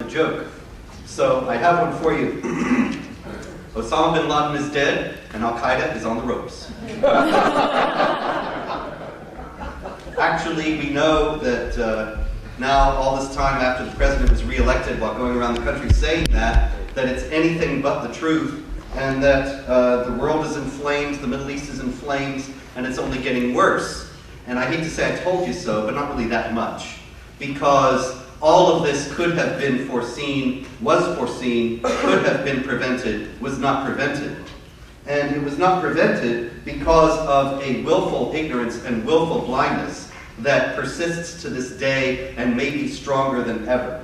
joke. So I have one for you. Osama bin Laden is dead, and Al-Qaeda is on the ropes. Actually, we know that now, all this time after the president was reelected, while going around the country saying that it's anything but the truth, and that the world is in flames, the Middle East is in flames, and it's only getting worse. And I hate to say I told you so, but not really that much. Because all of this could have been foreseen, was foreseen, could have been prevented, was not prevented. And it was not prevented because of a willful ignorance and willful blindness that persists to this day and may be stronger than ever.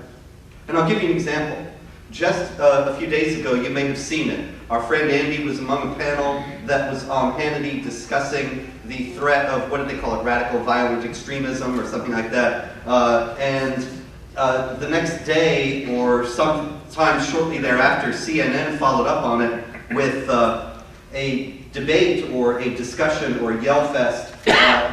And I'll give you an example. Just a few days ago, you may have seen it. Our friend Andy was among a panel that was on Hannity discussing the threat of, what did they call it, radical violent extremism or something like that. The next day, or sometime shortly thereafter, CNN followed up on it with a debate or a discussion or yell fest,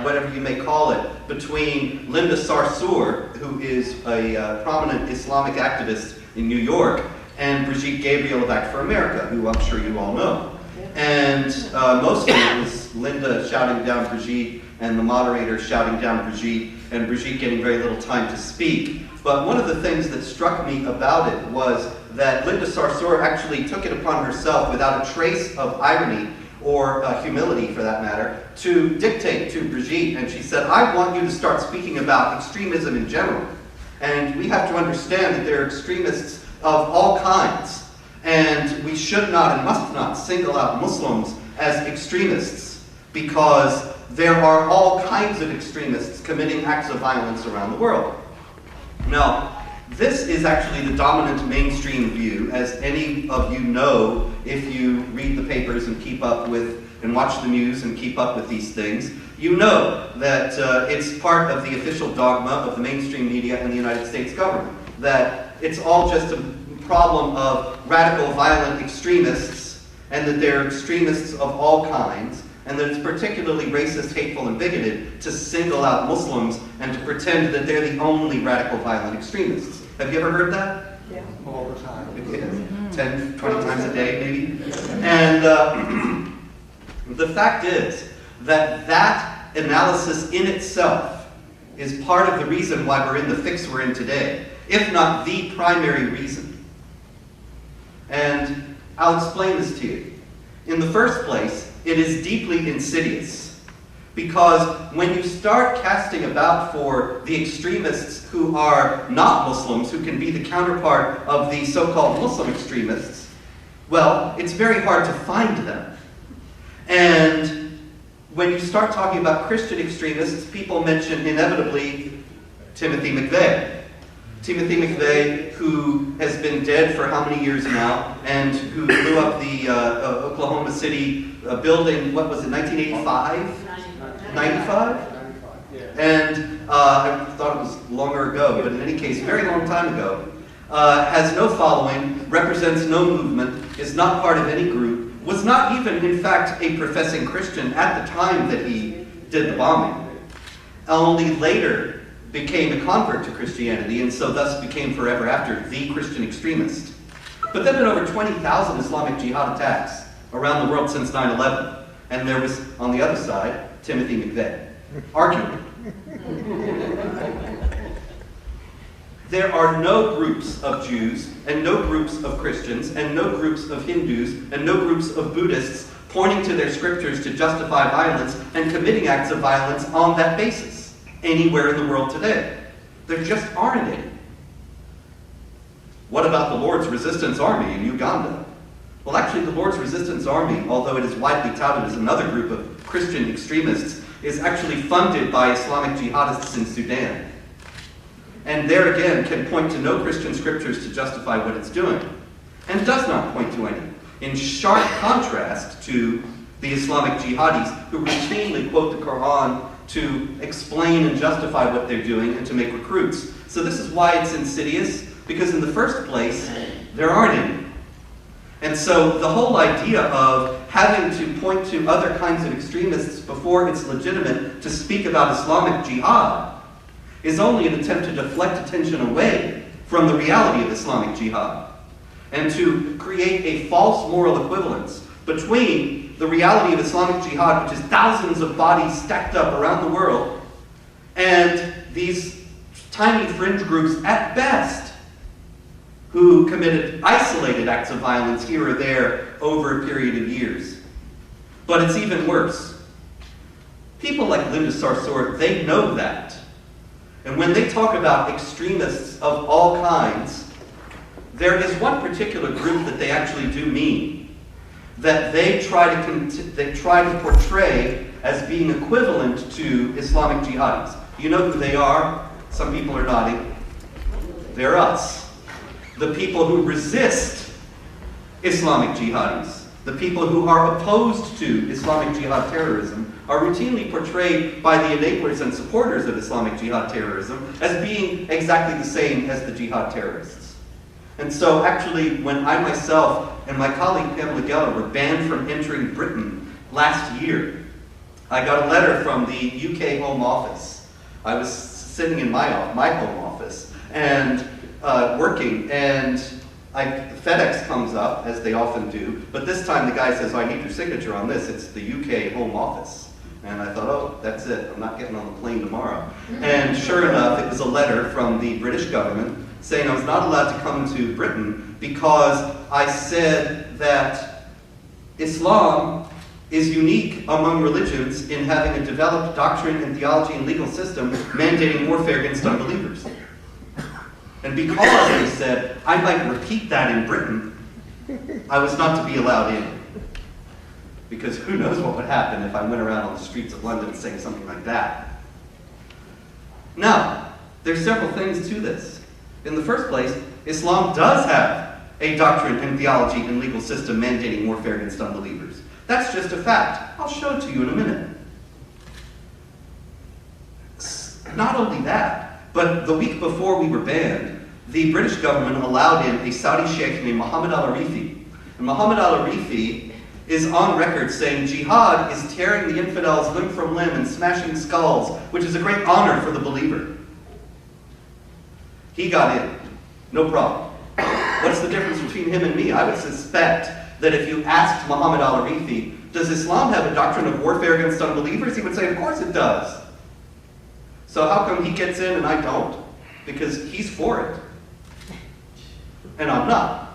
whatever you may call it, between Linda Sarsour, who is a prominent Islamic activist in New York, and Brigitte Gabriel of Act for America, who I'm sure you all know. And mostly it was Linda shouting down Brigitte, and the moderator shouting down Brigitte, and Brigitte getting very little time to speak. But one of the things that struck me about it was that Linda Sarsour actually took it upon herself, without a trace of irony or humility for that matter, to dictate to Brigitte. And she said, I want you to start speaking about extremism in general. And we have to understand that there are extremists of all kinds. And we should not and must not single out Muslims as extremists, because there are all kinds of extremists committing acts of violence around the world. Now, this is actually the dominant mainstream view, as any of you know if you read the papers and keep up with and watch the news and keep up with these things. You know that it's part of the official dogma of the mainstream media and the United States government, that it's all just a problem of radical violent extremists, and that they're extremists of all kinds, and that it's particularly racist, hateful, and bigoted to single out Muslims and to pretend that they're the only radical violent extremists. Have you ever heard that? Yeah. All the time. 10, 20 times a day, maybe? And the fact is that that analysis in itself is part of the reason why we're in the fix we're in today, if not the primary reason. And I'll explain this to you. In the first place, it is deeply insidious, because when you start casting about for the extremists who are not Muslims, who can be the counterpart of the so-called Muslim extremists, well, it's very hard to find them. And when you start talking about Christian extremists, people mention inevitably Timothy McVeigh. Timothy McVeigh, who has been dead for how many years now, and who blew up the Oklahoma City building, what was it, 1985? 95? And I thought it was longer ago, but in any case, a very long time ago. Has no following, represents no movement, is not part of any group, was not even, in fact, a professing Christian at the time that he did the bombing. Only later became a convert to Christianity, and so thus became forever after the Christian extremist. But there have been over 20,000 Islamic Jihad attacks around the world since 9/11. And there was, on the other side, Timothy McVeigh, arguing. There are no groups of Jews, and no groups of Christians, and no groups of Hindus, and no groups of Buddhists pointing to their scriptures to justify violence and committing acts of violence on that basis anywhere in the world today. There just aren't any. What about the Lord's Resistance Army in Uganda? Well, actually, the Lord's Resistance Army, although it is widely touted as another group of Christian extremists, is actually funded by Islamic jihadists in Sudan. And there again can point to no Christian scriptures to justify what it's doing, and does not point to any, in sharp contrast to the Islamic jihadis who routinely quote the Quran to explain and justify what they're doing and to make recruits. So this is why it's insidious, because in the first place, there aren't any. And so the whole idea of having to point to other kinds of extremists before it's legitimate to speak about Islamic jihad is only an attempt to deflect attention away from the reality of Islamic Jihad, and to create a false moral equivalence between the reality of Islamic Jihad, which is thousands of bodies stacked up around the world, and these tiny fringe groups at best who committed isolated acts of violence here or there over a period of years. But it's even worse. People like Linda Sarsour, they know that. And when they talk about extremists of all kinds, there is one particular group that they actually do mean, that they try to portray as being equivalent to Islamic jihadis. You know who they are? Some people are nodding. They're us. The people who resist Islamic jihadis. The people who are opposed to Islamic jihad terrorism are routinely portrayed by the enablers and supporters of Islamic jihad terrorism as being exactly the same as the jihad terrorists. And so actually, when I myself and my colleague Pamela Geller were banned from entering Britain last year, I got a letter from the UK Home Office. I was sitting in my home office and working, and FedEx comes up, as they often do, but this time the guy says, "Oh, I need your signature on this. It's the UK Home Office." And I thought, oh, that's it. I'm not getting on the plane tomorrow. And sure enough, it was a letter from the British government saying I was not allowed to come to Britain because I said that Islam is unique among religions in having a developed doctrine and theology and legal system mandating warfare against unbelievers. And because they said I might repeat that in Britain, I was not to be allowed in. Because who knows what would happen if I went around on the streets of London saying something like that. Now, there's several things to this. In the first place, Islam does have a doctrine and theology and legal system mandating warfare against unbelievers. That's just a fact. I'll show it to you in a minute. Not only that, but the week before we were banned, the British government allowed in a Saudi sheikh named Mohammed al-Arifi. And Mohammed al-Arifi is on record saying jihad is tearing the infidels limb from limb and smashing skulls, which is a great honor for the believer. He got in. No problem. What's the difference between him and me? I would suspect that if you asked Mohammed al-Arifi, does Islam have a doctrine of warfare against unbelievers? He would say, of course it does. So how come he gets in and I don't? Because he's for it. And I'm not.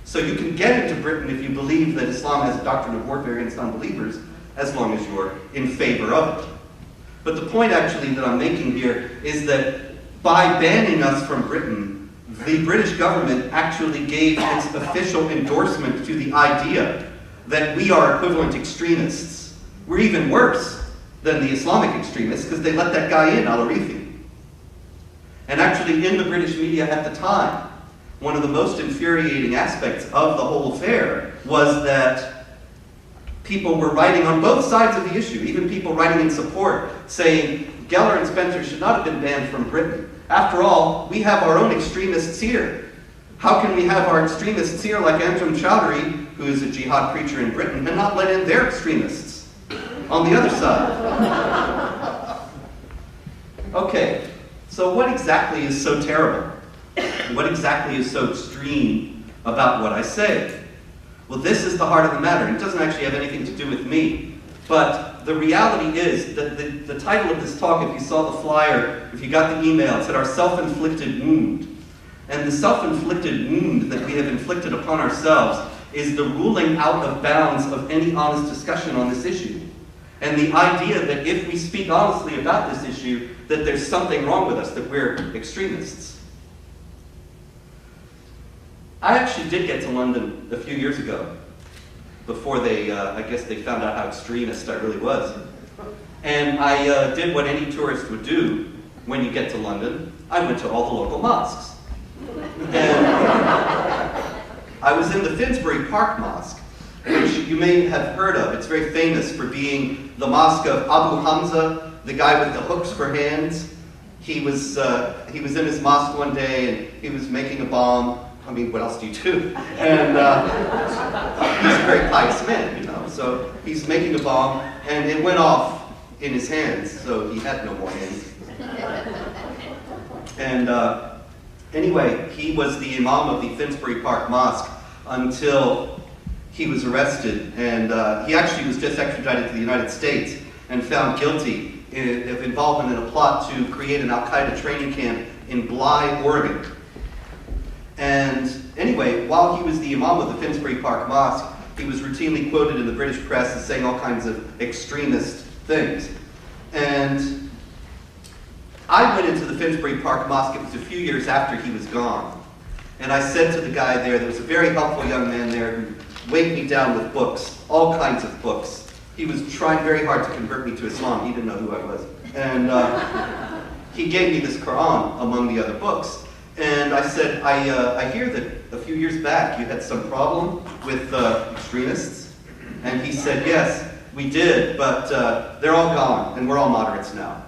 So you can get into Britain if you believe that Islam has a doctrine of warfare against unbelievers, as long as you're in favor of it. But the point actually that I'm making here is that by banning us from Britain, the British government actually gave its official endorsement to the idea that we are equivalent extremists. We're even worse than the Islamic extremists because they let that guy in, al-Arifi. And actually in the British media at the time, one of the most infuriating aspects of the whole affair was that people were writing on both sides of the issue, even people writing in support, saying Geller and Spencer should not have been banned from Britain. After all, we have our own extremists here. How can we have our extremists here like Anjem Choudary, who is a jihad preacher in Britain, and not let in their extremists on the other side? Okay, so what exactly is so terrible? What exactly is so extreme about what I say? Well, this is the heart of the matter. It doesn't actually have anything to do with me. But the reality is that the title of this talk, if you saw the flyer, if you got the email, it said our self-inflicted wound. And the self-inflicted wound that we have inflicted upon ourselves is the ruling out of bounds of any honest discussion on this issue. And the idea that if we speak honestly about this issue, that there's something wrong with us, that we're extremists. I actually did get to London a few years ago, before they, I guess they found out how extremist I really was. And I did what any tourist would do when you get to London. I went to all the local mosques. And I was in the Finsbury Park Mosque, which you may have heard of. It's very famous for being the mosque of Abu Hamza, the guy with the hooks for hands. He was in his mosque one day and he was making a bomb. I mean, what else do you do? And he's a very pious man, you know. So he's making a bomb, and it went off in his hands, so he had no more hands. And Anyway, he was the imam of the Finsbury Park Mosque until he was arrested, and he actually was just extradited to the United States and found guilty of involvement in a plot to create an Al-Qaeda training camp in Bly, Oregon. And anyway, while he was the imam of the Finsbury Park Mosque, he was routinely quoted in the British press as saying all kinds of extremist things. And I went into the Finsbury Park Mosque, it was a few years after he was gone. And I said to the guy there was a very helpful young man there who weighed me down with books, all kinds of books. He was trying very hard to convert me to Islam. He didn't know who I was. And he gave me this Quran among the other books. And I said, I hear that a few years back you had some problem with extremists. And he said, yes, we did, but they're all gone, and we're all moderates now.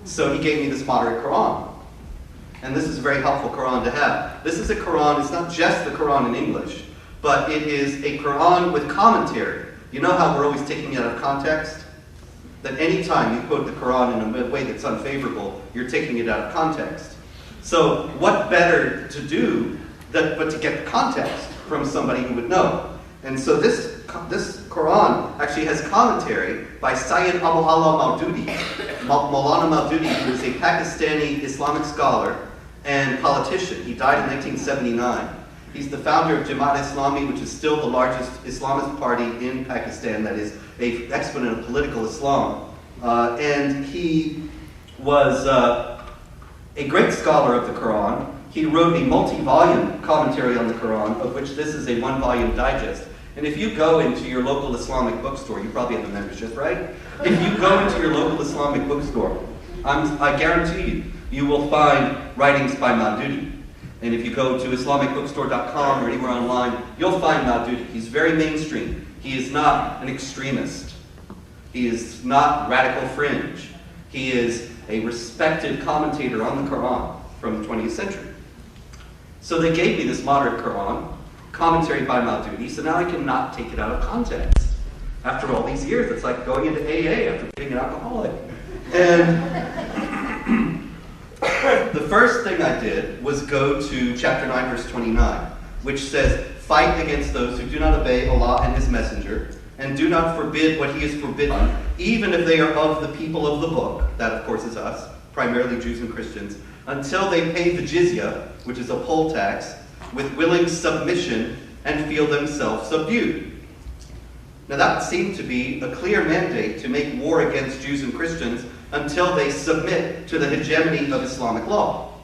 So he gave me this moderate Quran. And this is a very helpful Quran to have. This is a Quran, it's not just the Quran in English, but it is a Quran with commentary. You know how we're always taking it out of context? That any time you quote the Quran in a way that's unfavorable, you're taking it out of context. So what better to do but to get the context from somebody who would know? And so this Quran actually has commentary by Syed Abu Allah Maududi, Maulana Maududi, who is a Pakistani Islamic scholar and politician. He died in 1979. He's the founder of Jamaat Islami, which is still the largest Islamist party in Pakistan, that is an exponent of political Islam. And he was a great scholar of the Quran. He wrote a multi-volume commentary on the Quran, of which this is a one-volume digest. And if you go into your local Islamic bookstore, you probably have a membership, right? If you go into your local Islamic bookstore, I guarantee you, you will find writings by Maududi. And if you go to IslamicBookstore.com or anywhere online, you'll find Maududi. He's very mainstream. He is not an extremist. He is not radical fringe. He is a respected commentator on the Quran from the 20th century. So they gave me this moderate Quran, commentary by Maududi, so now I cannot take it out of context. After all these years, it's like going into AA after being an alcoholic. And the first thing I did was go to chapter 9, verse 29, which says, fight against those who do not obey Allah and His Messenger, and do not forbid what He has forbidden, even if they are of the people of the book, that of course is us, primarily Jews and Christians, until they pay the jizya, which is a poll tax, with willing submission and feel themselves subdued. Now that seemed to be a clear mandate to make war against Jews and Christians until they submit to the hegemony of Islamic law.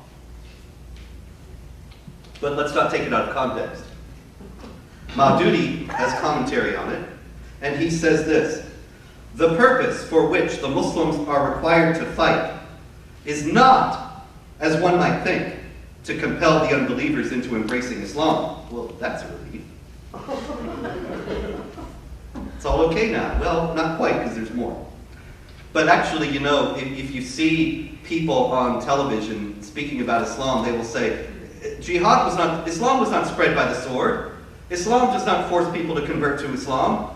But let's not take it out of context. Maududi has commentary on it, and he says this: the purpose for which the Muslims are required to fight is not, as one might think, to compel the unbelievers into embracing Islam. Well, that's a relief. It's all okay now. Well, not quite, because there's more. But actually, you know, if you see people on television speaking about Islam, they will say, Islam was not spread by the sword. Islam does not force people to convert to Islam.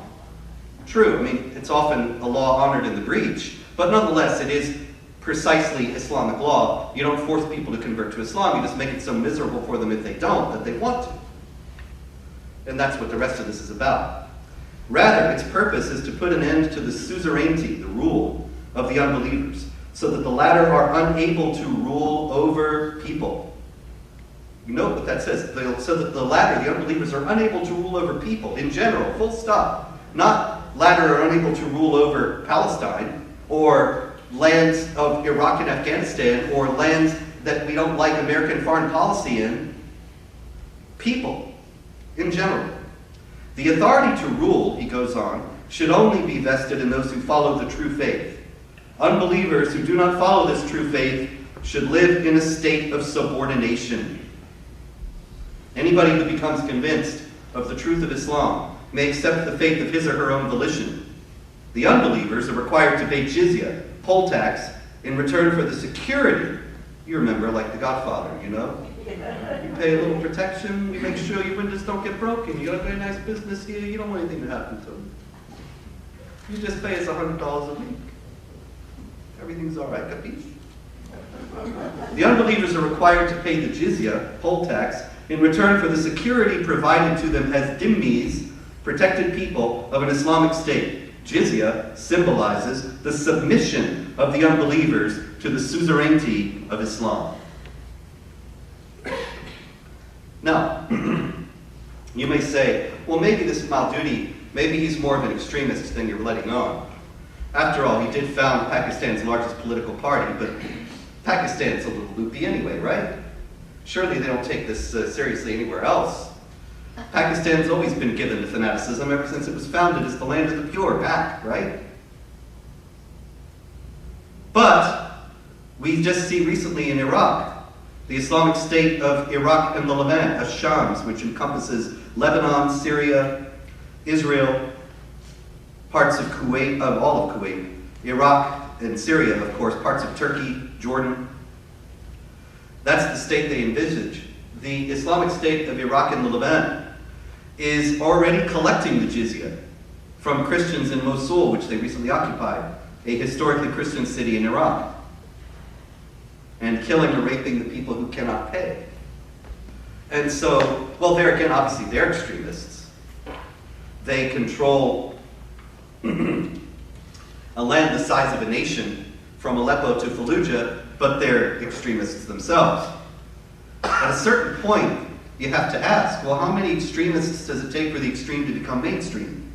True, I mean, it's often a law honored in the breach, but nonetheless, it is precisely Islamic law. You don't force people to convert to Islam, you just make it so miserable for them if they don't, that they want to. And that's what the rest of this is about. Rather, its purpose is to put an end to the suzerainty, the rule of the unbelievers, so that the latter are unable to rule over people. You know what that says? So that the latter, the unbelievers, are unable to rule over people in general, full stop. Not latter are unable to rule over Palestine, or lands of Iraq and Afghanistan, or lands that we don't like American foreign policy in. People, in general. The authority to rule, he goes on, should only be vested in those who follow the true faith. Unbelievers who do not follow this true faith should live in a state of subordination. Anybody who becomes convinced of the truth of Islam may accept the faith of his or her own volition. The unbelievers are required to pay jizya, poll tax, in return for the security. You remember, like The Godfather, you know? You pay a little protection, you make sure your windows don't get broken, you got a very nice business here, you don't want anything to happen to them. You just pay us $100 a week. Everything's all right, capiche? The unbelievers are required to pay the jizya, poll tax, in return for the security provided to them as dhimmis, protected people of an Islamic state. Jizya symbolizes the submission of the unbelievers to the suzerainty of Islam. Now, you may say, well, maybe this Maududi, maybe he's more of an extremist than you're letting on. After all, he did found Pakistan's largest political party, but Pakistan's a little loopy anyway, right? Surely they don't take this seriously anywhere else. Pakistan's always been given to fanaticism ever since it was founded as the land of the pure, Pak, right? But we just see recently in Iraq, the Islamic State of Iraq and the Levant, Ash-Shams, which encompasses Lebanon, Syria, Israel, parts of Kuwait, of all of Kuwait, Iraq and Syria, of course, parts of Turkey, Jordan. That's the state they envisage. The Islamic State of Iraq and the Levant is already collecting the jizya from Christians in Mosul, which they recently occupied, a historically Christian city in Iraq, and killing or raping the people who cannot pay. And so, well, there again, obviously they're extremists. They control a land the size of a nation from Aleppo to Fallujah, but they're extremists themselves. At a certain point, you have to ask, well, how many extremists does it take for the extreme to become mainstream?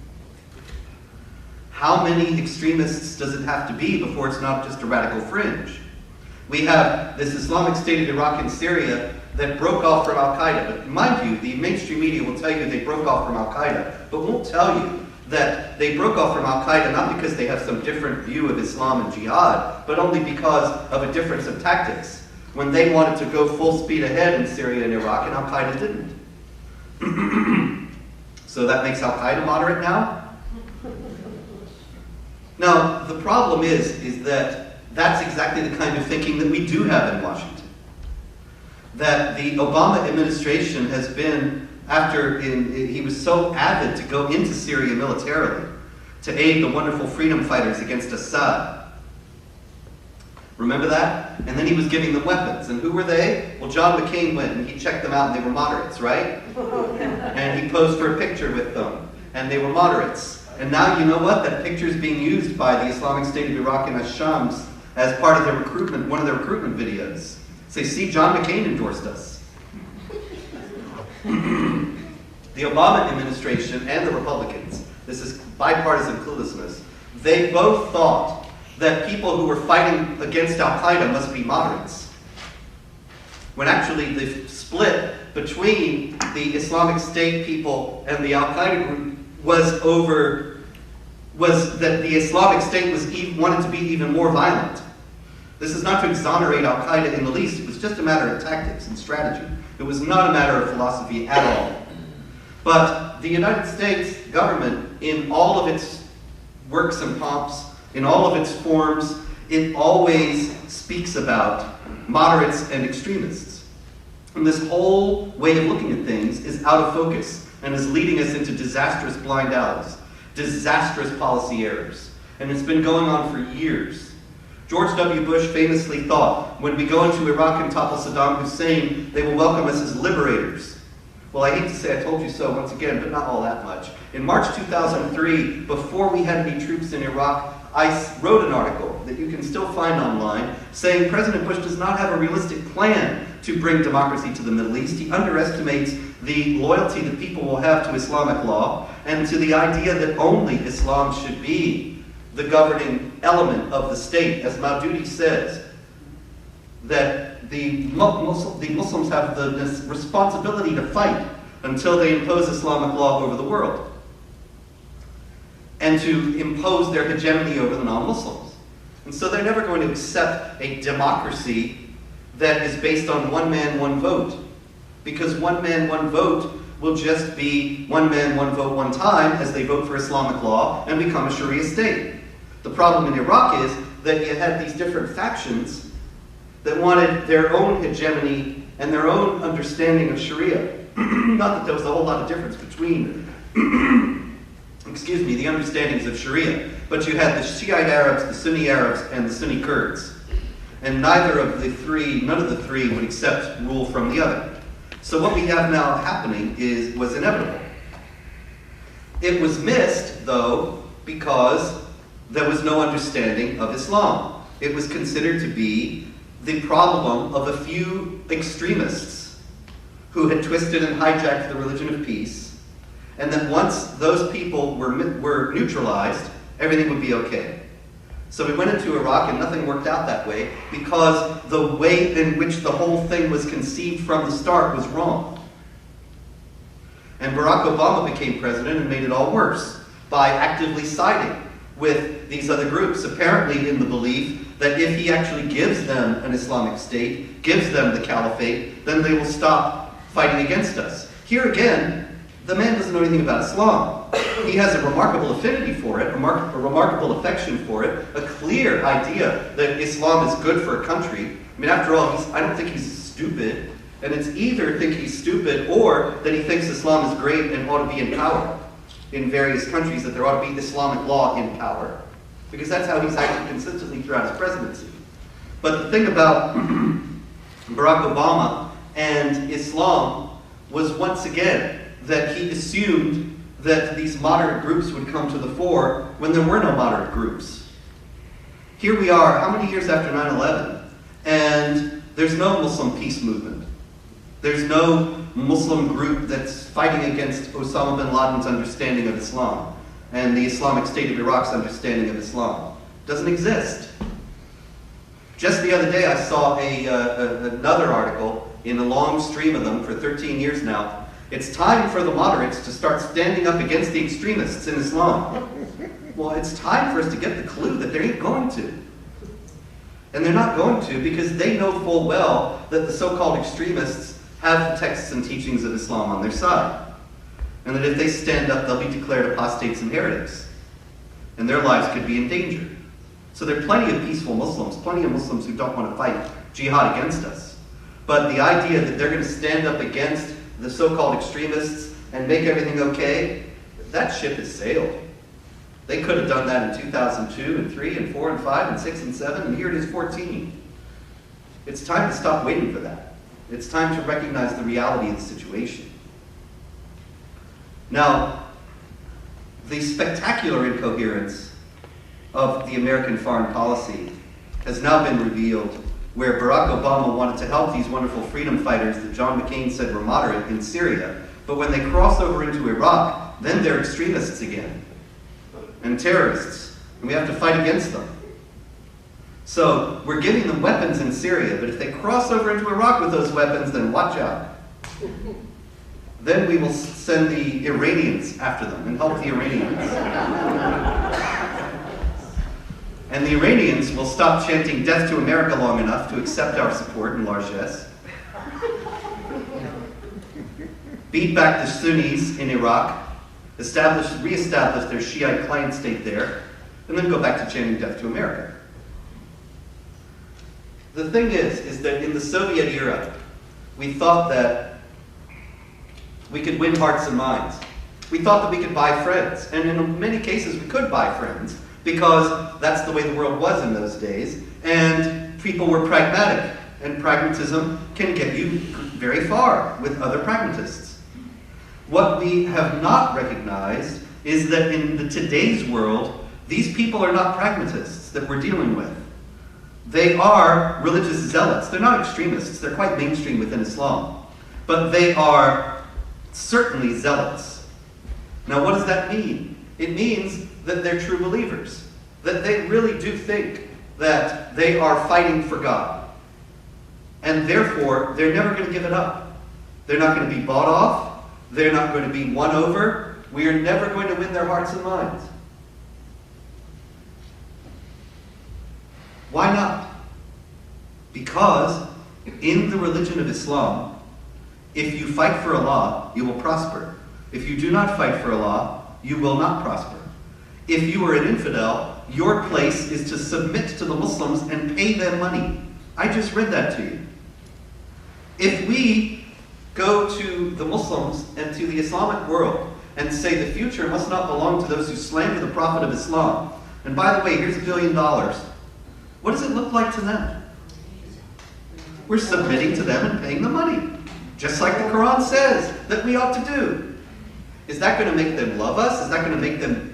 How many extremists does it have to be before it's not just a radical fringe? We have this Islamic State of Iraq and Syria that broke off from Al-Qaeda. But mind you, the mainstream media will tell you they broke off from Al-Qaeda, but won't tell you that they broke off from Al-Qaeda not because they have some different view of Islam and jihad, but only because of a difference of tactics. When they wanted to go full speed ahead in Syria and Iraq, and Al-Qaeda didn't. So that makes Al-Qaeda moderate now? Now, the problem is that that's exactly the kind of thinking that we do have in Washington. That the Obama administration has been, he was so avid to go into Syria militarily, to aid the wonderful freedom fighters against Assad. Remember that? And then he was giving them weapons. And who were they? Well, John McCain went and he checked them out and they were moderates, right? And he posed for a picture with them. And they were moderates. And now you know what? That picture is being used by the Islamic State of Iraq and Ash-Shams as part of their recruitment, one of their recruitment videos. Say, see, John McCain endorsed us. The Obama administration and the Republicans, this is bipartisan cluelessness, they both thought that people who were fighting against Al-Qaeda must be moderates. When actually the split between the Islamic State people and the Al-Qaeda group was that the Islamic State wanted to be even more violent. This is not to exonerate Al-Qaeda in the least. It was just a matter of tactics and strategy. It was not a matter of philosophy at all. But the United States government, in all of its works and pomps, in all of its forms, it always speaks about moderates and extremists. And this whole way of looking at things is out of focus and is leading us into disastrous blind alleys, disastrous policy errors. And it's been going on for years. George W. Bush famously thought, when we go into Iraq and topple Saddam Hussein, they will welcome us as liberators. Well, I hate to say I told you so once again, but not all that much. In March 2003, before we had any troops in Iraq, I wrote an article that you can still find online saying President Bush does not have a realistic plan to bring democracy to the Middle East. He underestimates the loyalty that people will have to Islamic law and to the idea that only Islam should be the governing element of the state. As Maududi says, that the Muslims have the responsibility to fight until they impose Islamic law over the world, and to impose their hegemony over the non-Muslims. And so they're never going to accept a democracy that is based on one man, one vote. Because one man, one vote will just be one man, one vote, one time as they vote for Islamic law and become a Sharia state. The problem in Iraq is that you had these different factions that wanted their own hegemony and their own understanding of Sharia. Not that there was a whole lot of difference between the understandings of Sharia. But you had the Shiite Arabs, the Sunni Arabs, and the Sunni Kurds. and none of the three would accept rule from the other. So what we have now happening was inevitable. It was missed, though, because there was no understanding of Islam. It was considered to be the problem of a few extremists who had twisted and hijacked the religion of peace, and that once those people were neutralized, everything would be okay. So we went into Iraq and nothing worked out that way because the way in which the whole thing was conceived from the start was wrong. And Barack Obama became president and made it all worse by actively siding with these other groups, apparently in the belief that if he actually gives them an Islamic state, gives them the caliphate, then they will stop fighting against us. Here again, the man doesn't know anything about Islam. He has a remarkable affinity for it, a remarkable affection for it, a clear idea that Islam is good for a country. I mean, after all, I don't think he's stupid. And it's either think he's stupid or that he thinks Islam is great and ought to be in power in various countries, that there ought to be Islamic law in power. Because that's how he's acted consistently throughout his presidency. But the thing about Barack Obama and Islam was, once again, that he assumed that these moderate groups would come to the fore when there were no moderate groups. Here we are, how many years after 9/11, and there's no Muslim peace movement. There's no Muslim group that's fighting against Osama bin Laden's understanding of Islam and the Islamic State of Iraq's understanding of Islam. It doesn't exist. Just the other day I saw another article in a long stream of them for 13 years now. It's time for the moderates to start standing up against the extremists in Islam. Well, it's time for us to get the clue that they ain't going to. And they're not going to because they know full well that the so-called extremists have the texts and teachings of Islam on their side. And that if they stand up, they'll be declared apostates and heretics. And their lives could be in danger. So there are plenty of peaceful Muslims, plenty of Muslims who don't want to fight jihad against us. But the idea that they're going to stand up against the so-called extremists and make everything okay, that ship has sailed. They could have done that in 2002 and 3 and 4 and 5 and 6 and 7, and here it is 14. It's time to stop waiting for that. It's time to recognize the reality of the situation. Now, the spectacular incoherence of the American foreign policy has now been revealed, where Barack Obama wanted to help these wonderful freedom fighters that John McCain said were moderate in Syria, but when they cross over into Iraq, then they're extremists again, and terrorists, and we have to fight against them. So we're giving them weapons in Syria, but if they cross over into Iraq with those weapons, then watch out. Then we will send the Iranians after them and help the Iranians. And the Iranians will stop chanting death to America long enough to accept our support in largesse. Beat back the Sunnis in Iraq, reestablish their Shiite client state there, and then go back to chanting death to America. The thing is that in the Soviet era, we thought that we could win hearts and minds. We thought that we could buy friends, and in many cases we could buy friends, because that's the way the world was in those days, and people were pragmatic, and pragmatism can get you very far with other pragmatists. What we have not recognized is that in today's world, these people are not pragmatists that we're dealing with. They are religious zealots. They're not extremists. They're quite mainstream within Islam. But they are certainly zealots. Now, what does that mean? It means that they're true believers, that they really do think that they are fighting for God. And therefore, they're never going to give it up. They're not going to be bought off. They're not going to be won over. We are never going to win their hearts and minds. Why not? Because in the religion of Islam, if you fight for Allah, you will prosper. If you do not fight for Allah, you will not prosper. If you are an infidel, your place is to submit to the Muslims and pay them money. I just read that to you. If we go to the Muslims and to the Islamic world and say the future must not belong to those who slander the Prophet of Islam, and by the way, here's $1 billion, what does it look like to them? We're submitting to them and paying the money, just like the Quran says that we ought to do. Is that going to make them love us? Is that going to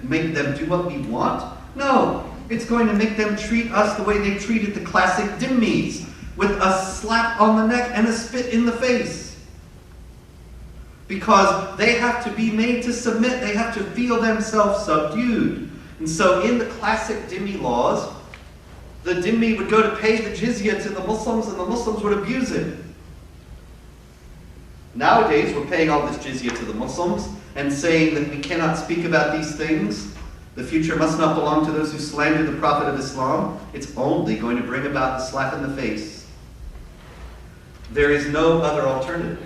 make them do what we want? No. It's going to make them treat us the way they treated the classic dhimmis, with a slap on the neck and a spit in the face. Because they have to be made to submit. They have to feel themselves subdued. And so in the classic dhimmi laws, the dhimmi would go to pay the jizya to the Muslims, and the Muslims would abuse it. Nowadays, we're paying all this jizya to the Muslims and saying that we cannot speak about these things. The future must not belong to those who slander the Prophet of Islam. It's only going to bring about the slap in the face. There is no other alternative.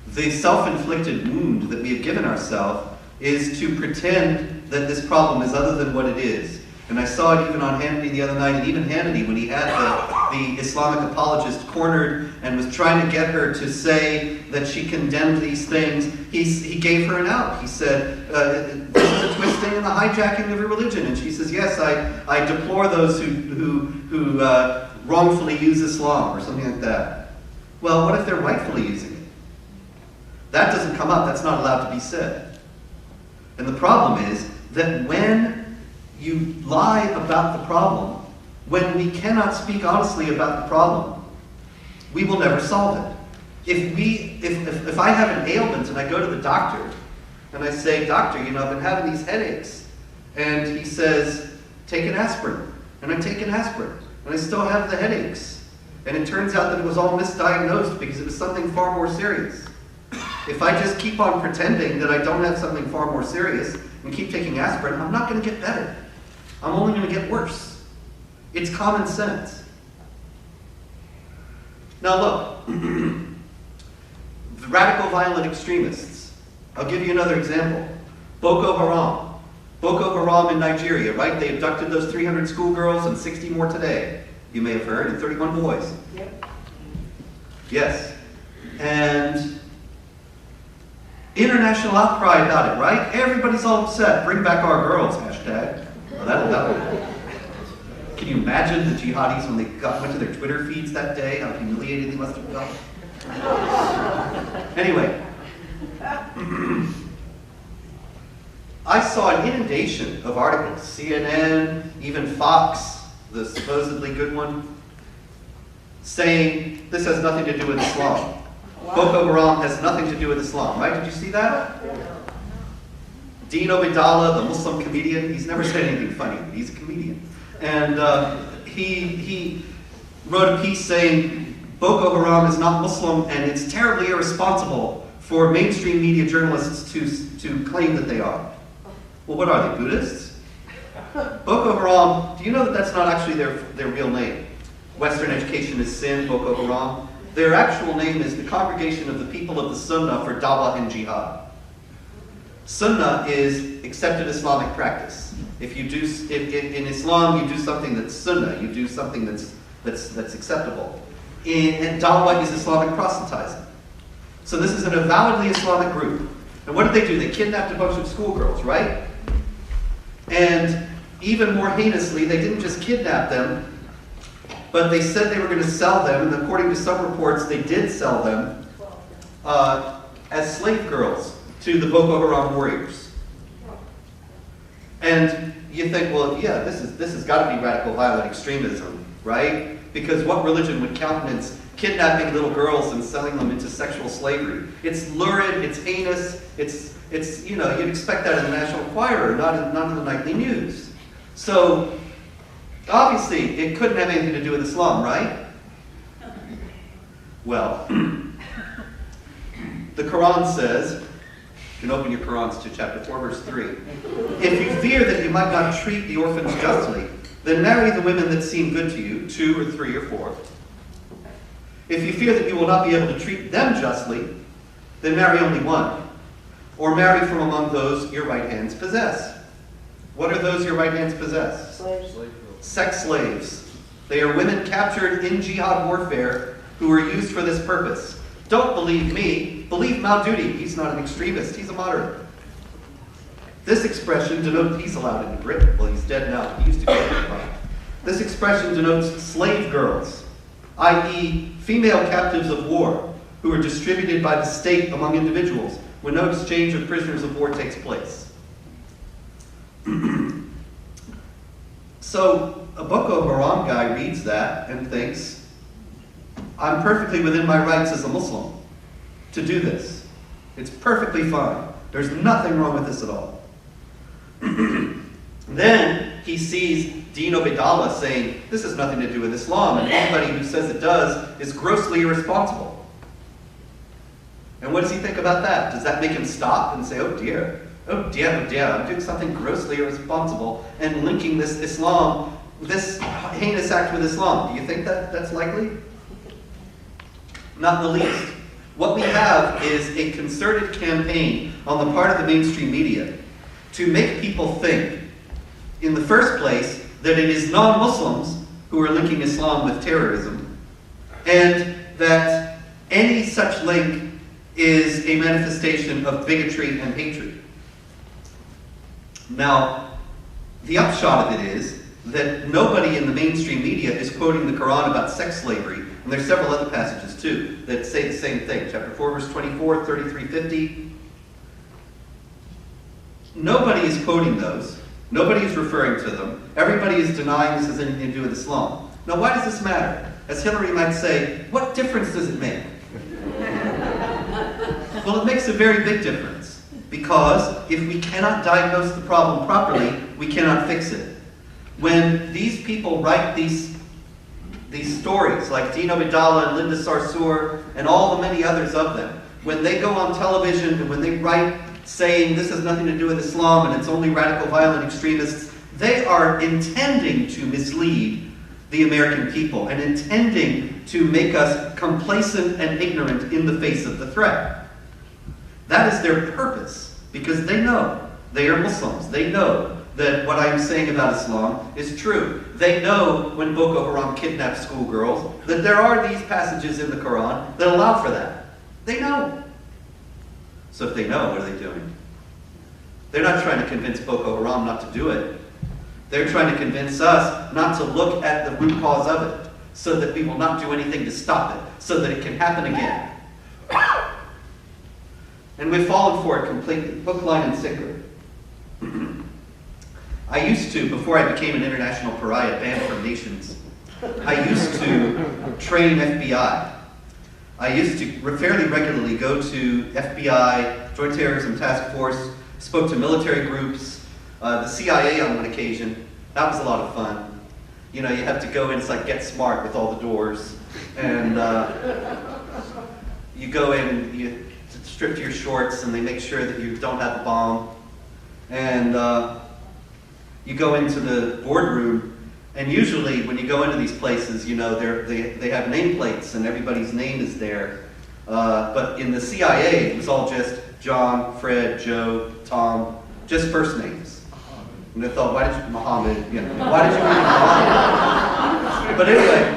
The self-inflicted wound that we have given ourselves is to pretend that this problem is other than what it is. And I saw it even on Hannity the other night, and even Hannity, when he had the Islamic apologist cornered and was trying to get her to say that she condemned these things, he gave her an out. He said, this is a twisting and the hijacking of your religion. And she says, yes, I deplore those who wrongfully use Islam, or something like that. Well, what if they're rightfully using it? That doesn't come up. That's not allowed to be said. And the problem is that when you lie about the problem, when we cannot speak honestly about the problem, we will never solve it. If I have an ailment and I go to the doctor and I say, doctor, I've been having these headaches, and he says, take an aspirin, and I take an aspirin, and I still have the headaches, and it turns out that it was all misdiagnosed because it was something far more serious. If I just keep on pretending that I don't have something far more serious and keep taking aspirin, I'm not going to get better. I'm only going to get worse. It's common sense. Now look, the radical violent extremists. I'll give you another example. Boko Haram. Boko Haram in Nigeria, right? They abducted those 300 schoolgirls and 60 more today, you may have heard, and 31 boys. Yep. Yes. And international outcry about it, right? Everybody's all upset. Bring back our girls, hashtag. Well, can you imagine the jihadis when they went to their Twitter feeds that day, how humiliated they must have felt? Anyway, I saw an inundation of articles, CNN, even Fox, the supposedly good one, saying this has nothing to do with Islam. Wow. Boko Haram has nothing to do with Islam, right? Did you see that? Dean Obeidallah, the Muslim comedian, he's never said anything funny, but he's a comedian. And he wrote a piece saying Boko Haram is not Muslim and it's terribly irresponsible for mainstream media journalists to claim that they are. Well, what are they, Buddhists? Boko Haram, do you know that that's not actually their real name? Western education is sin, Boko Haram. Their actual name is the Congregation of the People of the Sunnah for Dawah and Jihad. Sunnah is accepted Islamic practice. If in Islam you do something that's sunnah, you do something that's acceptable. And Dawah is Islamic proselytizing. So this is an avowedly Islamic group. And what did they do? They kidnapped a bunch of schoolgirls, right? And even more heinously, they didn't just kidnap them, but they said they were going to sell them, and according to some reports, they did sell them as slave girls to the Boko Haram warriors. And you think, well, yeah, this has got to be radical violent extremism, right? Because what religion would countenance kidnapping little girls and selling them into sexual slavery? It's lurid, it's heinous, it's you'd expect that in the National Enquirer, not in the nightly news. So obviously it couldn't have anything to do with Islam, right? Well, the Quran says, you can open your Qurans to chapter 4, verse 3. If you fear that you might not treat the orphans justly, then marry the women that seem good to you, 2 or 3 or 4. If you fear that you will not be able to treat them justly, then marry only one. Or marry from among those your right hands possess. What are those your right hands possess? Slaves. Sex slaves. They are women captured in jihad warfare who are used for this purpose. Don't believe me, believe Maududi. He's not an extremist, he's a moderate. This expression denotes he's allowed into Britain. Well, he's dead now. He used to be in This expression denotes slave girls, i.e. female captives of war, who are distributed by the state among individuals when no exchange of prisoners of war takes place. So a Boko Haram guy reads that and thinks, I'm perfectly within my rights as a Muslim to do this. It's perfectly fine. There's nothing wrong with this at all. Then he sees Dean Obeidallah saying, this has nothing to do with Islam, and anybody who says it does is grossly irresponsible. And what does he think about that? Does that make him stop and say, oh dear, I'm doing something grossly irresponsible and linking this Islam, this heinous act with Islam? Do you think that that's likely? Not in the least. What we have is a concerted campaign on the part of the mainstream media to make people think, in the first place, that it is non-Muslims who are linking Islam with terrorism, and that any such link is a manifestation of bigotry and hatred. Now, the upshot of it is that nobody in the mainstream media is quoting the Quran about sex slavery, and there's several other passages too that say the same thing. Chapter 4, verse 24, 33, 50. Nobody is quoting those. Nobody is referring to them. Everybody is denying this has anything to do with Islam. Now, why does this matter? As Hillary might say, what difference does it make? Well, it makes a very big difference, because if we cannot diagnose the problem properly, we cannot fix it. When these people write these stories, like Dean Obeidallah and Linda Sarsour and all the many others of them, when they go on television and when they write saying this has nothing to do with Islam and it's only radical violent extremists, they are intending to mislead the American people and intending to make us complacent and ignorant in the face of the threat. That is their purpose, because they know they are Muslims. They know that what I am saying about Islam is true. They know when Boko Haram kidnaps schoolgirls that there are these passages in the Quran that allow for that. They know. So if they know, what are they doing? They're not trying to convince Boko Haram not to do it. They're trying to convince us not to look at the root cause of it, so that we will not do anything to stop it, so that it can happen again. And we've fallen for it completely, hook, line, and sinker. I used to, before I became an international pariah banned from nations, I used to train FBI. I used to fairly regularly go to FBI, Joint Terrorism Task Force, spoke to military groups, the CIA on one occasion. That was a lot of fun. You know, you have to go in, it's like Get Smart with all the doors. And you go in and you strip to your shorts and they make sure that you don't have a bomb. And you go into the boardroom, and usually when you go into these places, you know, they have nameplates and everybody's name is there. But in the CIA, it was all just John, Fred, Joe, Tom, just first names. And I thought, why did you, Muhammad, you know, why did you read Muhammad? But anyway,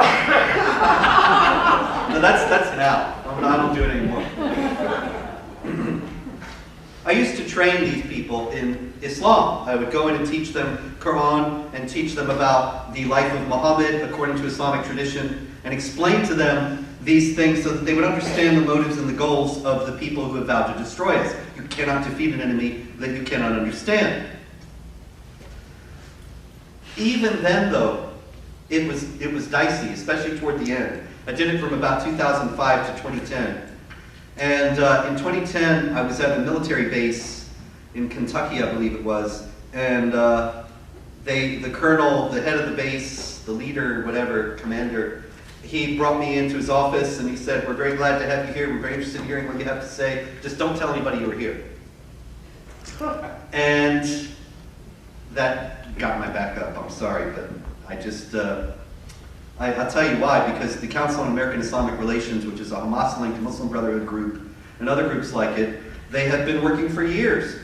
no, that's now. I don't do it anymore. I used to train these people in Islam. I would go in and teach them Quran and teach them about the life of Muhammad according to Islamic tradition and explain to them these things so that they would understand the motives and the goals of the people who have vowed to destroy us. You cannot defeat an enemy that you cannot understand. Even then, though, it was dicey, especially toward the end. I did it from about 2005 to 2010. And in 2010, I was at a military base in Kentucky, I believe it was, and the colonel, the head of the base, the leader, whatever, commander, he brought me into his office and he said, we're very glad to have you here, we're very interested in hearing what you have to say, just don't tell anybody you were here. And that got my back up, I'm sorry, but I just, I'll tell you why, because the Council on American Islamic Relations, which is a Hamas-linked Muslim Brotherhood group, and other groups like it, they have been working for years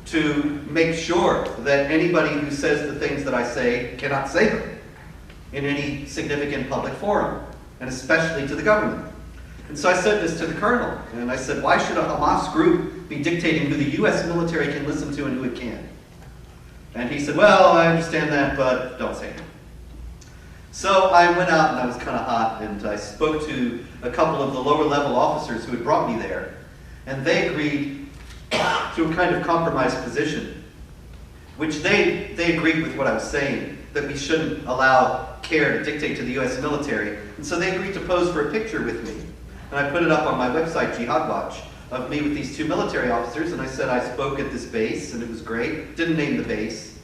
to make sure that anybody who says the things that I say cannot say them in any significant public forum, and especially to the government. And so I said this to the colonel, and I said, why should a Hamas group be dictating who the US military can listen to and who it can't? And he said, well, I understand that, but don't say it. So I went out and I was kind of hot, and I spoke to a couple of the lower level officers who had brought me there, and they agreed to a kind of compromise position, which they agreed with what I was saying, that we shouldn't allow CARE to dictate to the US military. And so they agreed to pose for a picture with me. And I put it up on my website, Jihad Watch, of me with these two military officers, and I said I spoke at this base, and it was great. Didn't name the base.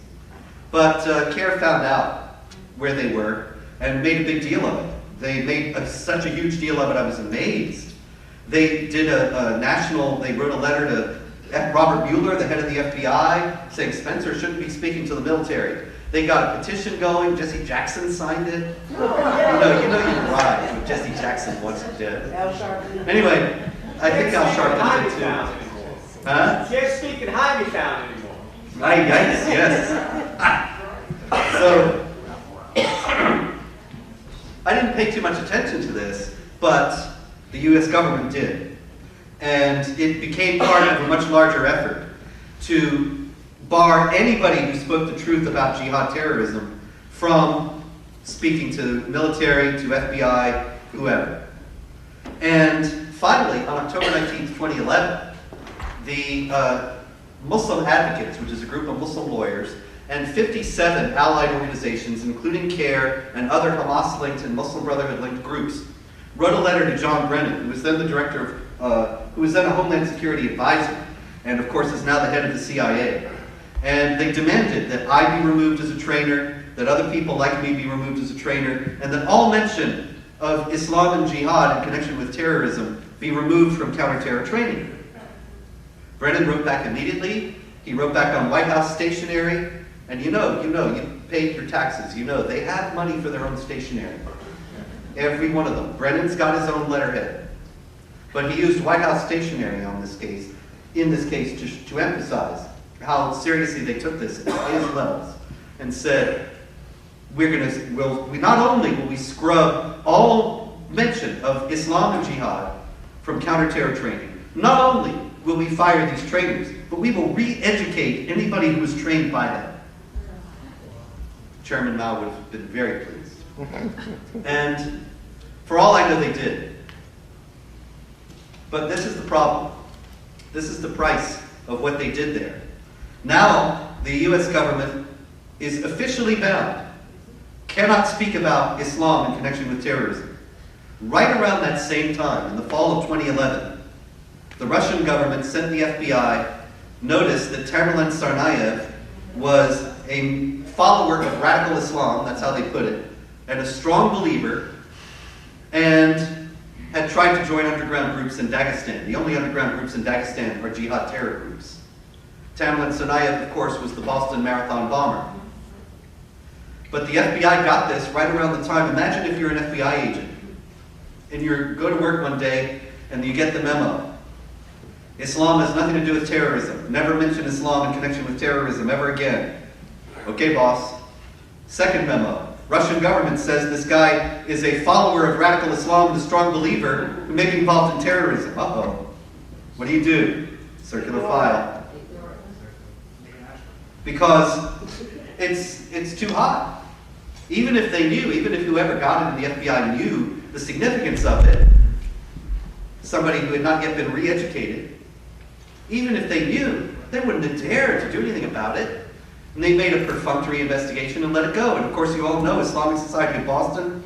But CARE found out where they were and made a big deal of it. They made such a huge deal of it, I was amazed. They did they wrote a letter to Robert Mueller, the head of the FBI, saying Spencer shouldn't be speaking to the military. They got a petition going. Jesse Jackson signed it. You know you're right what Jesse Jackson once did. Al Sharpton. Anyway, I think Al Sharpton did too. Huh? Can't speak in Jaime Town anymore. Yes. So, I didn't pay too much attention to this, but the US government did. And it became part of a much larger effort to bar anybody who spoke the truth about jihad terrorism from speaking to military, to FBI, whoever. And finally, on October 19th, 2011, the Muslim Advocates, which is a group of Muslim lawyers, and 57 allied organizations, including CARE and other Hamas-linked and Muslim Brotherhood-linked groups, wrote a letter to John Brennan, who was then the director of, who was then a Homeland Security advisor, and of course is now the head of the CIA. And they demanded that I be removed as a trainer, that other people like me be removed as a trainer, and that all mention of Islam and jihad in connection with terrorism be removed from counterterror training. Brennan wrote back immediately. He wrote back on White House stationery, and you paid your taxes. They have money for their own stationery. Every one of them. Brennan's got his own letterhead. But he used White House stationery on this case, to emphasize how seriously they took this at the highest levels, and said, not only will we scrub all mention of Islam and jihad from counterterror training, not only will we fire these trainers, but we will re-educate anybody who was trained by them. Chairman Mao would have been very pleased. And for all I know, they did. But this is the problem. This is the price of what they did there. Now, the US government is officially bound, cannot speak about Islam in connection with terrorism. Right around that same time, in the fall of 2011, the Russian government sent the FBI notice that Tamerlan Tsarnaev was a follower of radical Islam, that's how they put it, and a strong believer, and had tried to join underground groups in Dagestan. The only underground groups in Dagestan are jihad terror groups. Tamerlan Tsarnaev, of course, was the Boston Marathon bomber. But the FBI got this right around the time. Imagine if you're an FBI agent and you go to work one day and you get the memo. Islam has nothing to do with terrorism. Never mention Islam in connection with terrorism ever again. Okay, boss. Second memo. Russian government says this guy is a follower of radical Islam and a strong believer who may be involved in terrorism. Uh-oh. What do? Circular file. Because it's too hot. Even if they knew, even if whoever got it in the FBI knew the significance of it, somebody who had not yet been re-educated, even if they knew, they wouldn't have dared to do anything about it. And they made a perfunctory investigation and let it go. And of course you all know Islamic Society of Boston,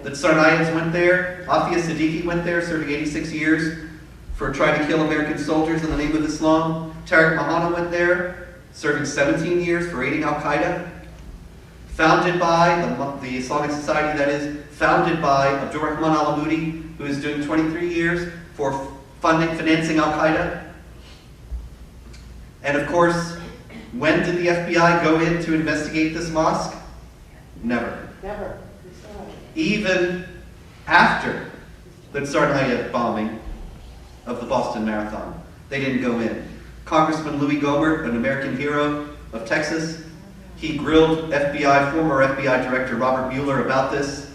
that Tsarnaevs went there, Afia Siddiqui went there, serving 86 years for trying to kill American soldiers in the name of Islam. Tariq Mahana went there, serving 17 years for aiding Al-Qaeda. Founded by, the Islamic Society that is, founded by Abdurrahman al-Amoudi, who is doing 23 years for financing Al-Qaeda. And of course, when did the FBI go in to investigate this mosque? Never. Never. Even after the Tsarnaev bombing of the Boston Marathon, they didn't go in. Congressman Louis Gohmert, an American hero of Texas, he grilled former FBI Director Robert Mueller about this,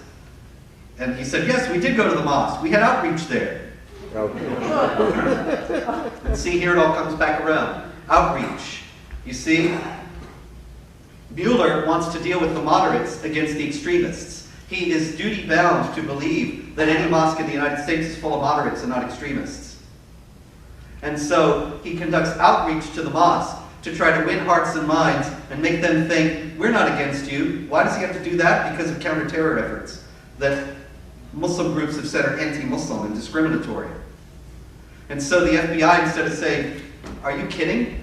and he said, yes, we did go to the mosque. We had outreach there. And see, here it all comes back around. Outreach. You see, Mueller wants to deal with the moderates against the extremists. He is duty-bound to believe that any mosque in the United States is full of moderates and not extremists. And so he conducts outreach to the mosque to try to win hearts and minds and make them think, we're not against you. Why does he have to do that? Because of counter-terror efforts that Muslim groups have said are anti-Muslim and discriminatory. And so the FBI, instead of saying, are you kidding?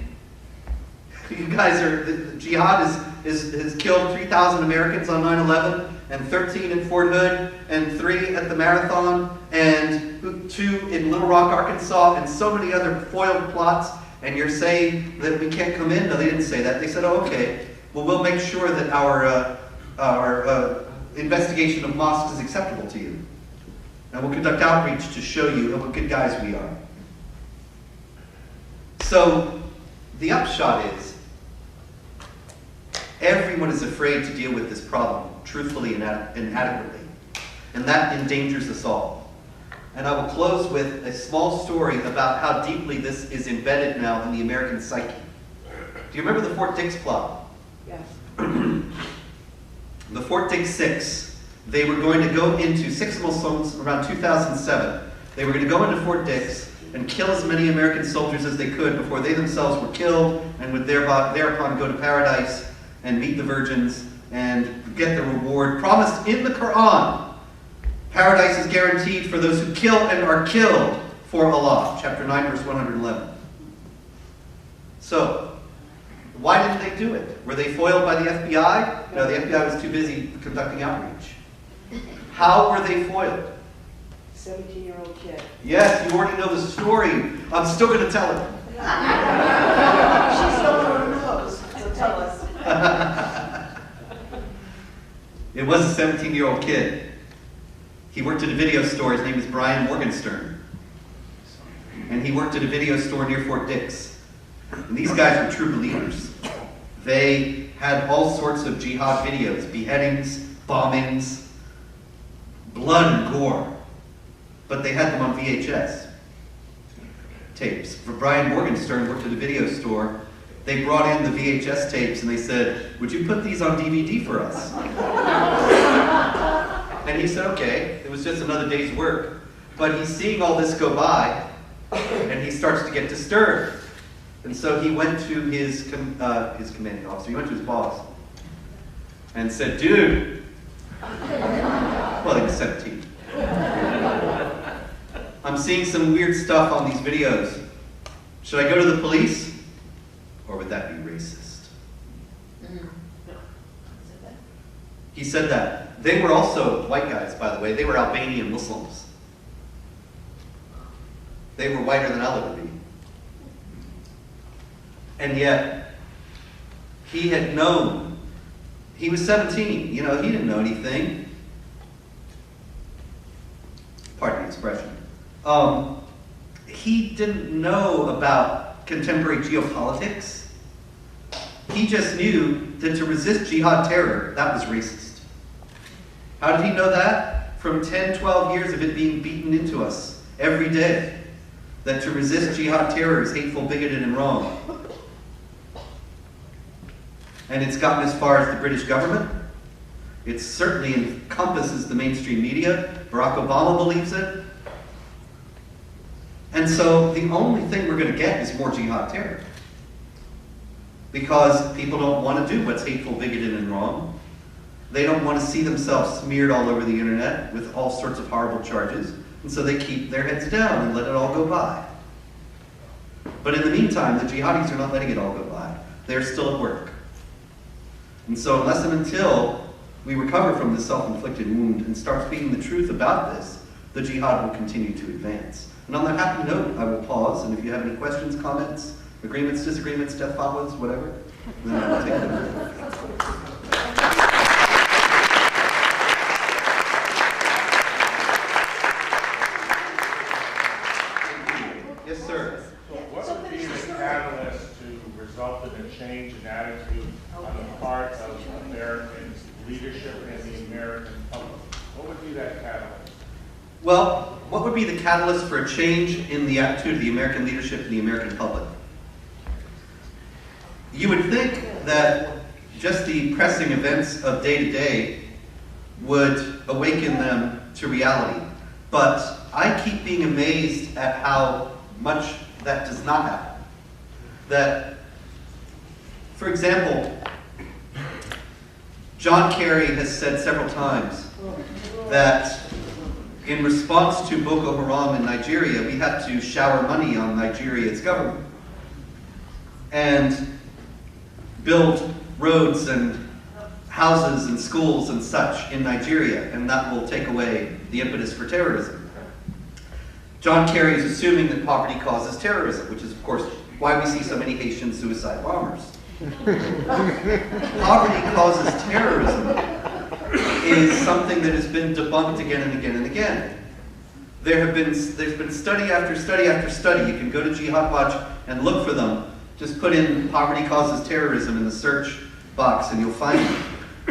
You guys are, the jihad has killed 3,000 Americans on 9/11, and 13 in Fort Hood, and 3 at the Marathon, and 2 in Little Rock, Arkansas, and so many other foiled plots, and you're saying that we can't come in? No, they didn't say that. They said, oh, okay, well, we'll make sure that our investigation of mosques is acceptable to you. And we'll conduct outreach to show you what good guys we are. So, the upshot is, everyone is afraid to deal with this problem truthfully and adequately. And that endangers us all. And I will close with a small story about how deeply this is embedded now in the American psyche. Do you remember the Fort Dix plot? Yes. The Fort Dix Six. They were going to go into 6 Muslims around 2007. They were going to go into Fort Dix and kill as many American soldiers as they could before they themselves were killed, and would thereupon go to paradise and meet the virgins and get the reward promised in the Quran. Paradise is guaranteed for those who kill and are killed for Allah. Chapter 9, verse 111. So, why didn't they do it? Were they foiled by the FBI? No, the FBI was too busy conducting outreach. How were they foiled? 17-year-old kid. Yes, you already know the story. I'm still going to tell it. She's still on her nose, so tell us. It was a 17-year-old kid. He worked at a video store. His name is Brian Morgenstern. And he worked at a video store near Fort Dix. And these guys were true believers. They had all sorts of jihad videos, beheadings, bombings, blood and gore. But they had them on VHS tapes. For Brian Morgenstern worked at a video store. They brought in the VHS tapes and they said, would you put these on DVD for us? And he said, okay. It was just another day's work. But he's seeing all this go by, and he starts to get disturbed. And so he went to his commanding officer, he went to his boss, and said, dude, well, he was 17. I'm seeing some weird stuff on these videos. Should I go to the police? Or would that be racist? He said that. They were also white guys, by the way. They were Albanian Muslims. They were whiter than I'll ever be. And yet, he had known. He was 17. You know, he didn't know anything. Pardon the expression. He didn't know about contemporary geopolitics. He just knew that to resist jihad terror, that was racist. How did he know that? From 10, 12 years of it being beaten into us every day. That to resist jihad terror is hateful, bigoted, and wrong. And it's gotten as far as the British government. It certainly encompasses the mainstream media. Barack Obama believes it. And so the only thing we're going to get is more jihad terror. Because people don't want to do what's hateful, bigoted, and wrong. They don't want to see themselves smeared all over the internet with all sorts of horrible charges. And so they keep their heads down and let it all go by. But in the meantime, the jihadis are not letting it all go by. They're still at work. And so unless and until we recover from this self-inflicted wound and start speaking the truth about this, the jihad will continue to advance. And on that happy note, I will pause, and if you have any questions, comments, agreements, disagreements, death fatwas, whatever, then I will take them. Yes, sir. So what would be the catalyst to result in a change in attitude on the part of American leadership and the American public? What would be that catalyst? Well, what would be the catalyst for a change in the attitude of the American leadership and the American public? You would think that just the pressing events of day to day would awaken them to reality. But I keep being amazed at how much that does not happen. That, for example, John Kerry has said several times that in response to Boko Haram in Nigeria, we have to shower money on Nigeria's government and build roads and houses and schools and such in Nigeria, and that will take away the impetus for terrorism. John Kerry is assuming that poverty causes terrorism, which is, of course, why we see so many Haitian suicide bombers. Poverty causes terrorism is something that has been debunked again and again and again. There's been study after study after study. You can go to Jihad Watch and look for them. Just put in poverty causes terrorism in the search box and you'll find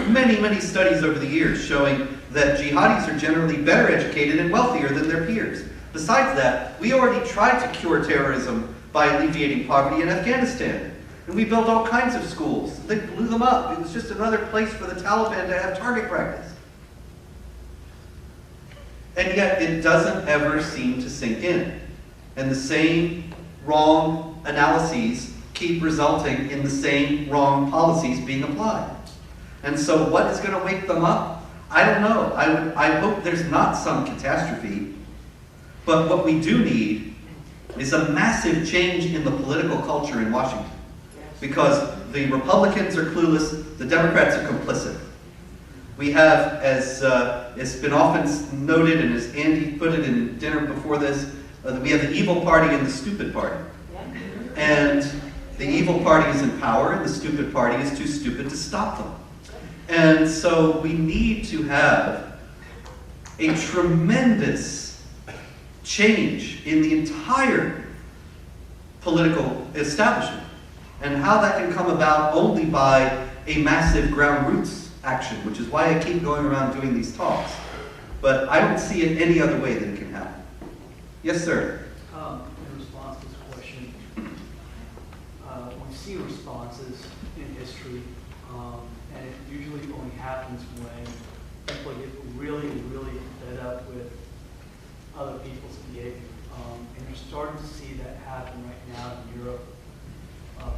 many, many studies over the years showing that jihadis are generally better educated and wealthier than their peers. Besides that, we already tried to cure terrorism by alleviating poverty in Afghanistan. And we built all kinds of schools. They blew them up. It was just another place for the Taliban to have target practice. And yet it doesn't ever seem to sink in. And the same wrong analyses keep resulting in the same wrong policies being applied. And so what is going to wake them up? I don't know. I hope there's not some catastrophe. But what we do need is a massive change in the political culture in Washington. Because the Republicans are clueless, the Democrats are complicit. We have, as it's been often noted, and as Andy put it in dinner before this, we have the evil party and the stupid party. And the evil party is in power, and the stupid party is too stupid to stop them. And so we need to have a tremendous change in the entire political establishment. And how that can come about only by a massive ground roots action, which is why I keep going around doing these talks. But I don't see it any other way that it can happen. Yes, sir? In response to this question, we see responses in history, and it usually only happens when people get really, really fed up with other people's behavior. And you're starting to see that happen right now in Europe.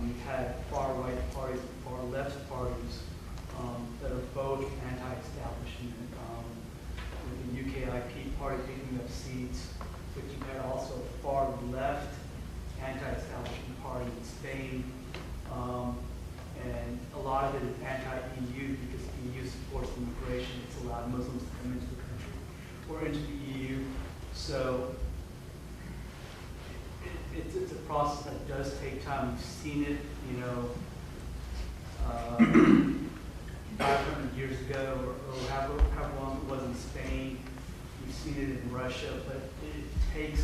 You've had far-right parties and far-left parties that are both anti-establishment, with the UKIP party picking up seats, but you've had also a far-left anti-establishment party in Spain, and a lot of it is anti-EU because the EU supports immigration. It's allowed Muslims to come into the country or into the EU. So it's a process that does take time. We've seen it, 500 years ago, or however long it was in Spain. We've seen it in Russia, but it takes,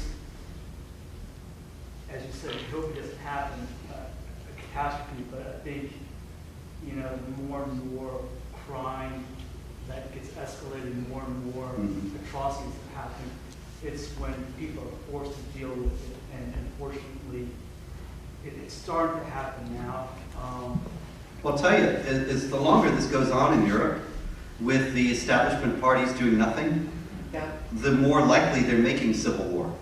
as you said, we hope it doesn't happen, a catastrophe, but I think, the more and more crime that gets escalated, more and more atrocities that happen, it's when people are forced to deal with it, and unfortunately, it's starting to happen now. Well, I'll tell you, as the longer this goes on in Europe, with the establishment parties doing nothing, the more likely they're making civil war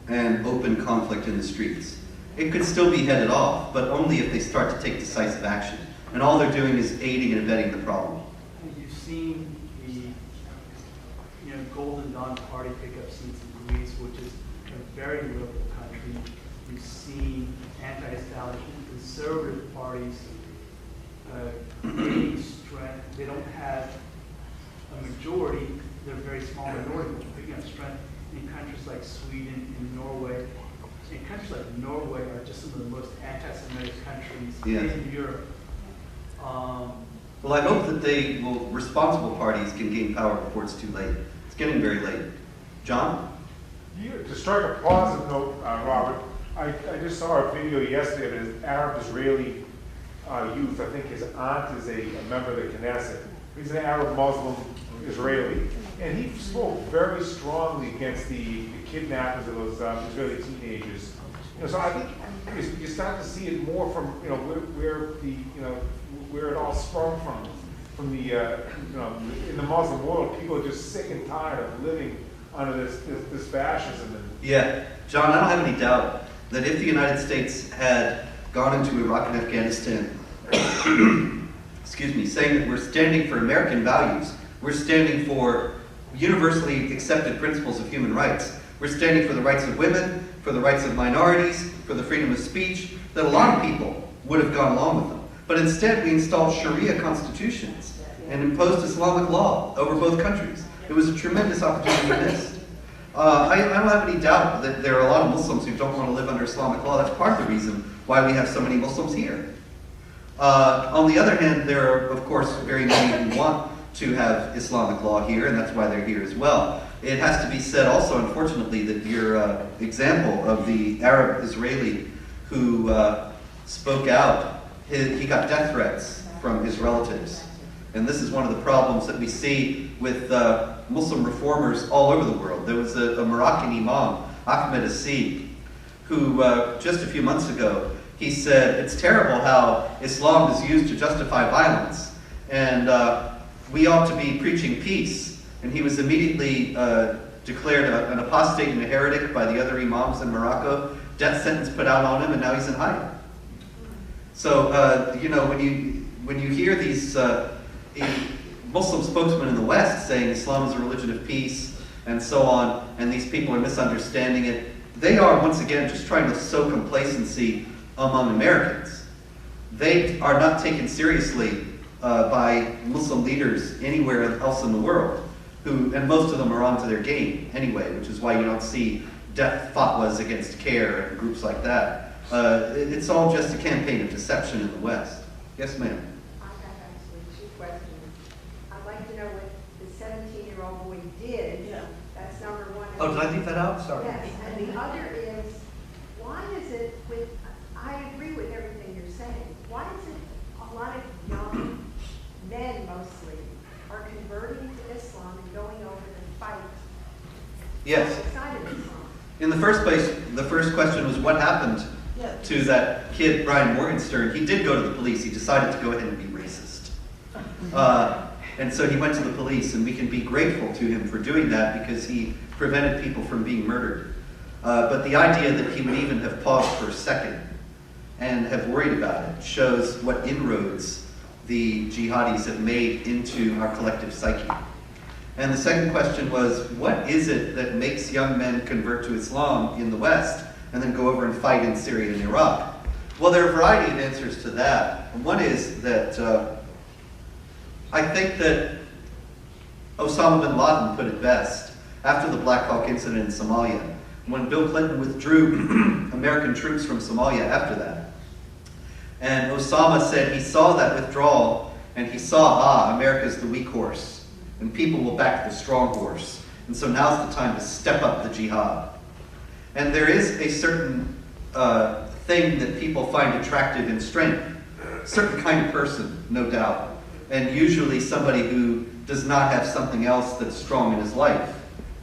and open conflict in the streets. It could still be headed off, but only if they start to take decisive action. And all they're doing is aiding and abetting the problem. You've seen the Golden Dawn Party pick up seats in Greece, which is a very liberal country. You've seen anti-establishment conservative parties gaining strength. They don't have a majority, they're a very small minority, but picking up strength in countries like Sweden and Norway. And countries like Norway are just some of the most anti-Semitic countries in Europe. Well, I hope that responsible parties can gain power before it's too late. It's getting very late. John? To strike a positive note, Robert, I just saw a video yesterday of an Arab-Israeli youth. I think his aunt is a member of the Knesset. He's an Arab Muslim Israeli. And he spoke very strongly against the kidnappings of those Israeli teenagers So I think you start to see it more from, where it all sprung from the, in the Muslim world. People are just sick and tired of living under this fascism. Yeah, John, I don't have any doubt that if the United States had gone into Iraq and Afghanistan, excuse me, saying that we're standing for American values, we're standing for universally accepted principles of human rights, we're standing for the rights of women, for the rights of minorities, for the freedom of speech, that a lot of people would have gone along with them. But instead, we installed Sharia constitutions and imposed Islamic law over both countries. It was a tremendous opportunity missed. I don't have any doubt that there are a lot of Muslims who don't want to live under Islamic law. That's part of the reason why we have so many Muslims here. On the other hand, there are, of course, very many who want to have Islamic law here, and that's why they're here as well. It has to be said also, unfortunately, that your example of the Arab Israeli who spoke out, he got death threats from his relatives. And this is one of the problems that we see with Muslim reformers all over the world. There was a Moroccan imam, Ahmed Assi, who just a few months ago, he said, it's terrible how Islam is used to justify violence, and we ought to be preaching peace. And he was immediately declared an apostate and a heretic by the other imams in Morocco, death sentence put out on him, and now he's in hiding. So, when you hear these Muslim spokesmen in the West saying Islam is a religion of peace and so on, and these people are misunderstanding it, they are, once again, just trying to sow complacency among Americans. They are not taken seriously by Muslim leaders anywhere else in the world, and most of them are onto their game anyway, which is why you don't see death fatwas against CARE and groups like that. It's all just a campaign of deception in the West. Yes, ma'am. I have actually two questions. I'd like to know what the 17-year-old boy did. Yeah. That's number one. Oh, did I leave that out? Sorry. Yes, and the other is, why is it I agree with everything you're saying. Why is it a lot of young men mostly are converting to Islam and going over to fight Yes. outside of Islam? In the first place, the first question was what happened Yeah. to that kid, Brian Morgenstern. He did go to the police. He decided to go ahead and be racist. And so he went to the police, and we can be grateful to him for doing that because he prevented people from being murdered. But the idea that he would even have paused for a second and have worried about it shows what inroads the jihadis have made into our collective psyche. And the second question was, what is it that makes young men convert to Islam in the West and then go over and fight in Syria and Iraq? Well, there are a variety of answers to that. One is that I think that Osama bin Laden put it best after the Black Hawk incident in Somalia, when Bill Clinton withdrew American troops from Somalia after that. And Osama said he saw that withdrawal and he saw, America's the weak horse and people will back the strong horse. And so now's the time to step up the jihad. And there is a certain thing that people find attractive in strength. A certain kind of person, no doubt. And usually somebody who does not have something else that's strong in his life.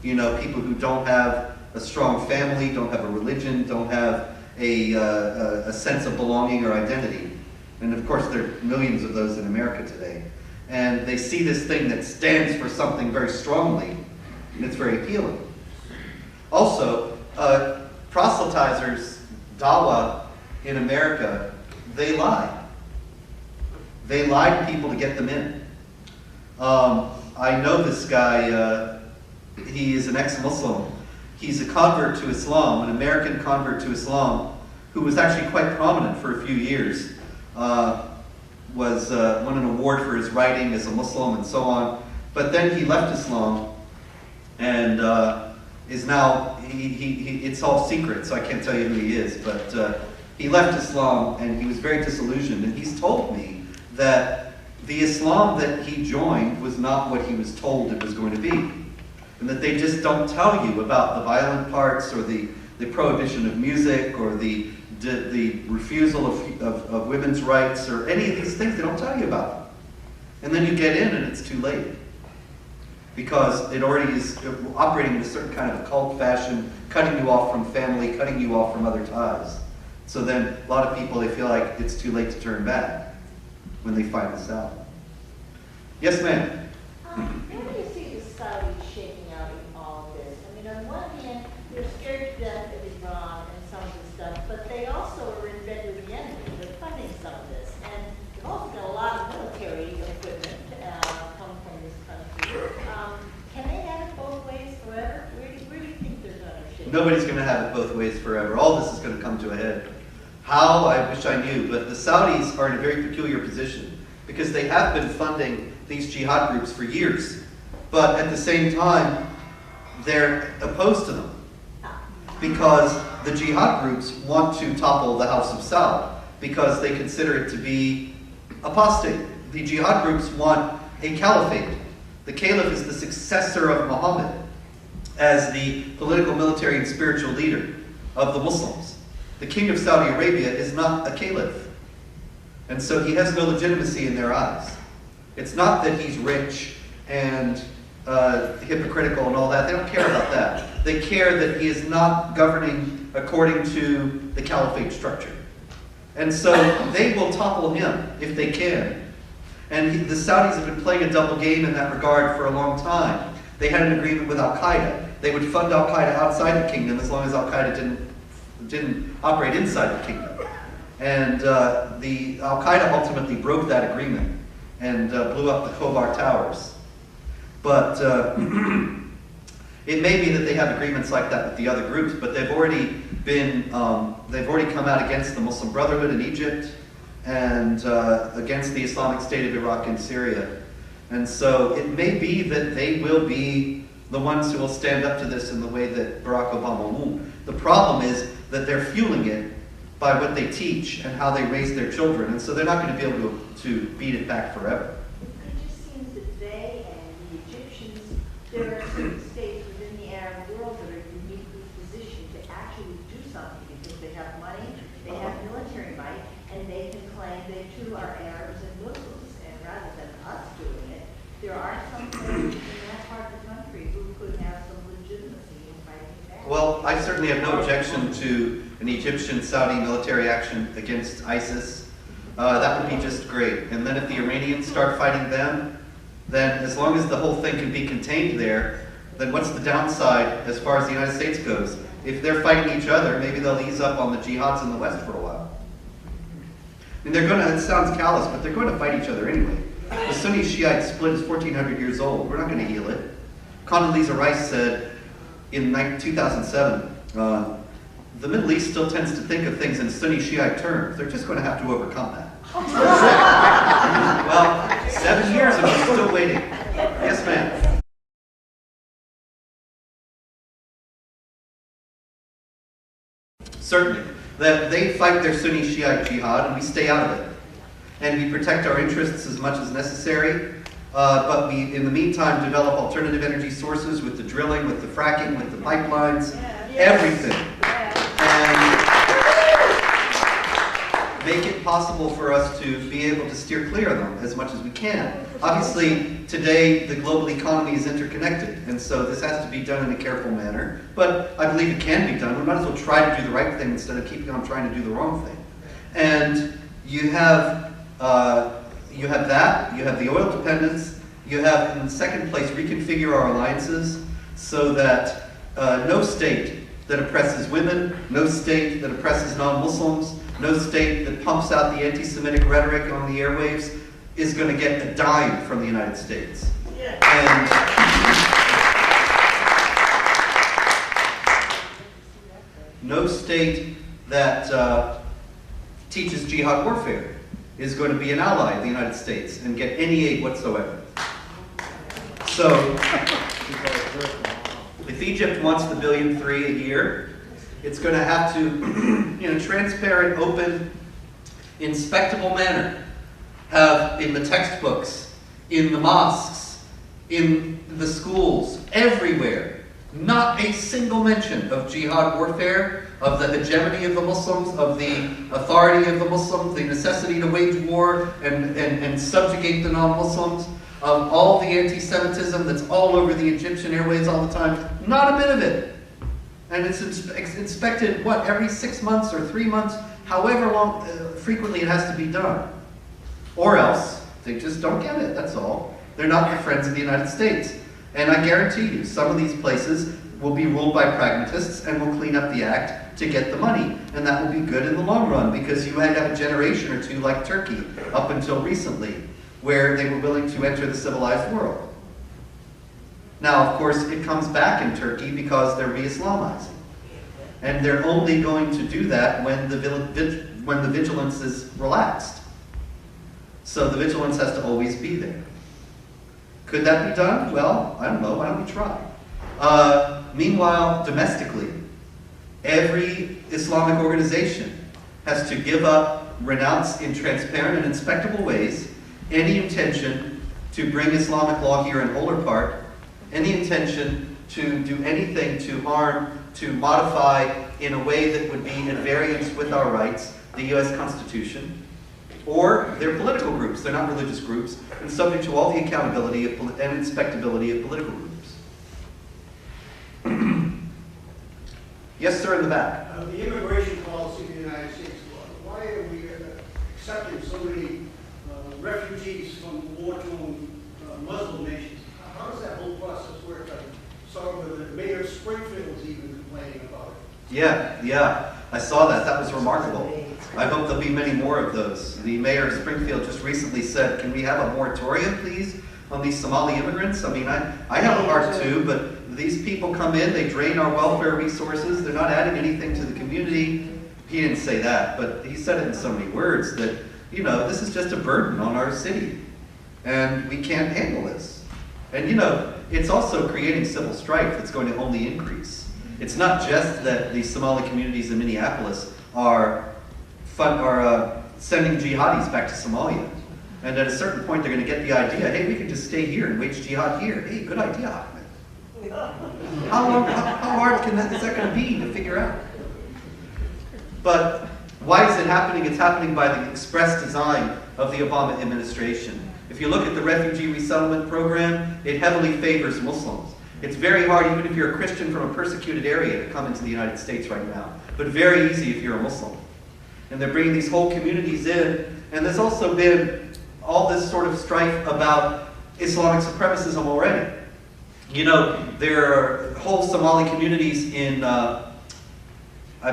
You know, people who don't have a strong family, don't have a religion, don't have a sense of belonging or identity. And of course there are millions of those in America today. And they see this thing that stands for something very strongly, and it's very appealing. Also, proselytizers, dawah in America, they lie. They lie to people to get them in. I know this guy, he is an ex-Muslim. He's a convert to Islam, an American convert to Islam, who was actually quite prominent for a few years. Won an award for his writing as a Muslim and so on. But then he left Islam and is now, it's all secret, so I can't tell you who he is, but he left Islam and he was very disillusioned. And he's told me that the Islam that he joined was not what he was told it was going to be. And that they just don't tell you about the violent parts or the prohibition of music or the refusal of women's rights or any of these things. They don't tell you about them. And then you get in and it's too late. because it already is operating in a certain kind of occult fashion, cutting you off from family, cutting you off from other ties. So then a lot of people, they feel like it's too late to turn back when they find this out. Yes, ma'am? Where do you see the Saudis shaking out in all of this? I mean, on one hand, they're scared to death of Iran and some of the stuff, but they also are in bed with the enemy. They're funding some of this. And they've also got a lot of military equipment coming from this country. Can they have it both ways forever? Where do you think they're going to shake? Nobody's going to have it both ways forever. All this is going to come to a head. How? I wish I knew. But the Saudis are in a very peculiar position because they have been funding these jihad groups for years. But at the same time, they're opposed to them because the jihad groups want to topple the House of Saud because they consider it to be apostate. The jihad groups want a caliphate. The caliph is the successor of Muhammad as the political, military, and spiritual leader of the Muslims. The king of Saudi Arabia is not a caliph. And so he has no legitimacy in their eyes. It's not that he's rich and hypocritical and all that. They don't care about that. They care that he is not governing according to the caliphate structure. And so they will topple him if they can. And the Saudis have been playing a double game in that regard for a long time. They had an agreement with Al-Qaeda. They would fund Al-Qaeda outside the kingdom as long as Al-Qaeda didn't operate inside the kingdom. And the Al-Qaeda ultimately broke that agreement and blew up the Khobar Towers. But it may be that they have agreements like that with the other groups, but they've already come out against the Muslim Brotherhood in Egypt and against the Islamic State of Iraq and Syria. And so it may be that they will be the ones who will stand up to this in the way that Barack Obama will. The problem is that they're fueling it by what they teach and how they raise their children, and so they're not going to be able to beat it back forever. It just seems that they and the Egyptians, there are certain states within the Arab world that are uniquely positioned to actually do something because they have money, they have military might, and they can claim they too are Arabs and Muslims. And rather than us doing it, there are some places in that part of the country who could have some legitimacy in fighting back. Well, I certainly have no objection to an Egyptian-Saudi military action against ISIS. That would be just great. And then if the Iranians start fighting them, then as long as the whole thing can be contained there, then what's the downside as far as the United States goes? If they're fighting each other, maybe they'll ease up on the jihads in the West for a while. I mean, they're going to, it sounds callous, but they're going to fight each other anyway. The Sunni-Shiite split is 1,400 years old. We're not going to heal it. Condoleezza Rice said in 2007, the Middle East still tends to think of things in Sunni-Shiite terms. They're just going to have to overcome that. Well, 7 years and we're still waiting. Yes, ma'am. Certainly. That they fight their Sunni-Shiite jihad and we stay out of it. And we protect our interests as much as necessary. But we, in the meantime, develop alternative energy sources with the drilling, with the fracking, with the pipelines, everything. And make it possible for us to be able to steer clear of them as much as we can. Obviously, today, the global economy is interconnected, and so this has to be done in a careful manner. But I believe it can be done. We might as well try to do the right thing instead of keeping on trying to do the wrong thing. And you have that, you have the oil dependence, you have, in second place, reconfigure our alliances so that no state that oppresses women, no state that oppresses non-Muslims, no state that pumps out the anti-Semitic rhetoric on the airwaves is going to get a dime from the United States. And no state that teaches jihad warfare is going to be an ally of the United States and get any aid whatsoever. So, if Egypt wants the $1.3 billion a year, it's going to have to, in a transparent, open, inspectable manner, have in the textbooks, in the mosques, in the schools, everywhere, not a single mention of jihad warfare, of the hegemony of the Muslims, of the authority of the Muslims, the necessity to wage war and subjugate the non-Muslims. of all the anti-Semitism that's all over the Egyptian airways all the time. Not a bit of it. And it's inspected, what, every 6 months or 3 months, however long, frequently it has to be done. Or else, they just don't get it, that's all. They're not the friends of the United States. And I guarantee you, some of these places will be ruled by pragmatists and will clean up the act to get the money. And that will be good in the long run, because you might have a generation or two like Turkey, up until recently, where they were willing to enter the civilized world. Now, of course, it comes back in Turkey because they're re-Islamizing. And they're only going to do that when the vigilance is relaxed. So the vigilance has to always be there. Could that be done? Well, I don't know. Why don't we try? Meanwhile, domestically, every Islamic organization has to give up, renounce in transparent and inspectable ways any intention to bring Islamic law here in whole or part, any intention to do anything to harm, to modify in a way that would be in variance with our rights, the U.S. Constitution, or they're political groups, they're not religious groups, and subject to all the accountability and inspectability of political groups. Yes, sir, in the back. The immigration policy of the United States, why are we accepting so many refugees from war-torn Muslim nations? How does that whole process work? I saw the mayor of Springfield was even complaining about it. Yeah, I saw that. That was remarkable. I hope there'll be many more of those. The mayor of Springfield just recently said, can we have a moratorium, please, on these Somali immigrants? I mean, I have a heart too, but these people come in, they drain our welfare resources, they're not adding anything to the community. He didn't say that, but he said it in so many words that, you know, this is just a burden on our city, and we can't handle this. And, you know, it's also creating civil strife that's going to only increase. It's not just that the Somali communities in Minneapolis are sending jihadis back to Somalia. And at a certain point, they're going to get the idea, hey, we can just stay here and wage jihad here. Hey, good idea, Ahmed. How hard is that going to be to figure out? But why is it happening? It's happening by the express design of the Obama administration. If you look at the refugee resettlement program, it heavily favors Muslims. It's very hard, even if you're a Christian from a persecuted area, to come into the United States right now. But very easy if you're a Muslim. And they're bringing these whole communities in. And there's also been all this sort of strife about Islamic supremacism already. You know, there are whole Somali communities in, I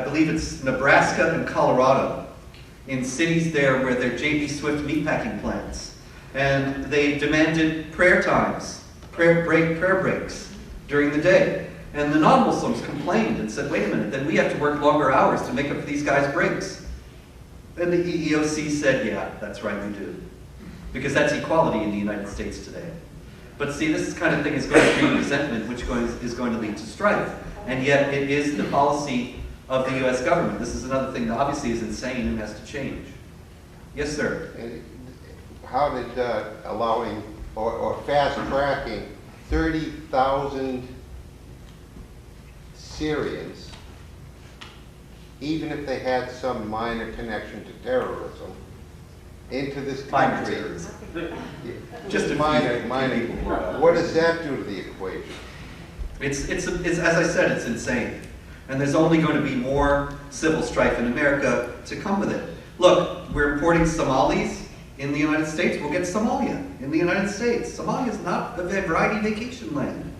believe it's Nebraska and Colorado, in cities there where they're J.B. Swift meatpacking plants. And they demanded prayer times, prayer breaks during the day. And the non-Muslims complained and said, wait a minute, then we have to work longer hours to make up for these guys' breaks. And the EEOC said, yeah, that's right, we do. Because that's equality in the United States today. But see, this kind of thing is going to breed resentment, which is going to lead to strife. And yet it is the policy of the U.S. government. This is another thing that obviously is insane and has to change. Yes, sir? And how did allowing or fast-tracking 30,000 Syrians, even if they had some minor connection to terrorism, into this country? Just a minor. few people. What does that do to the equation? It's as I said, it's insane. And there's only going to be more civil strife in America to come with it. Look, we're importing Somalis in the United States. We'll get Somalia in the United States. Somalia is not a variety vacation land.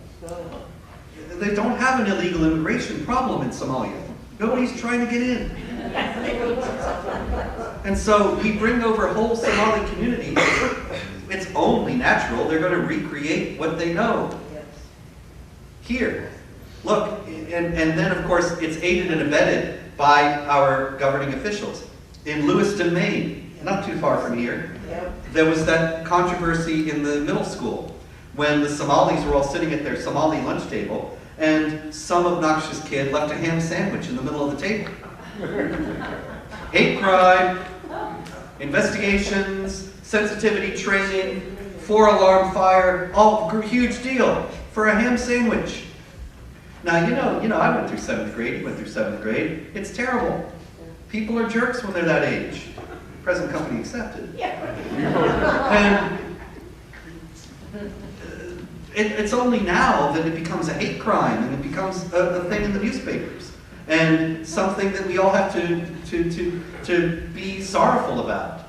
They don't have an illegal immigration problem in Somalia. Nobody's trying to get in. And so we bring over whole Somali communities. It's only natural. They're going to recreate what they know here. Look, and then of course it's aided and abetted by our governing officials. In Lewiston, Maine, not too far from here, there was that controversy in the middle school when the Somalis were all sitting at their Somali lunch table and some obnoxious kid left a ham sandwich in the middle of the table. Hate crime, investigations, sensitivity training, 4-alarm fire, all huge deal for a ham sandwich. Now, you know, I went through 7th grade, you went through 7th grade. It's terrible. People are jerks when they're that age. Present company accepted. And It's only now that it becomes a hate crime and it becomes a thing in the newspapers and something that we all have to be sorrowful about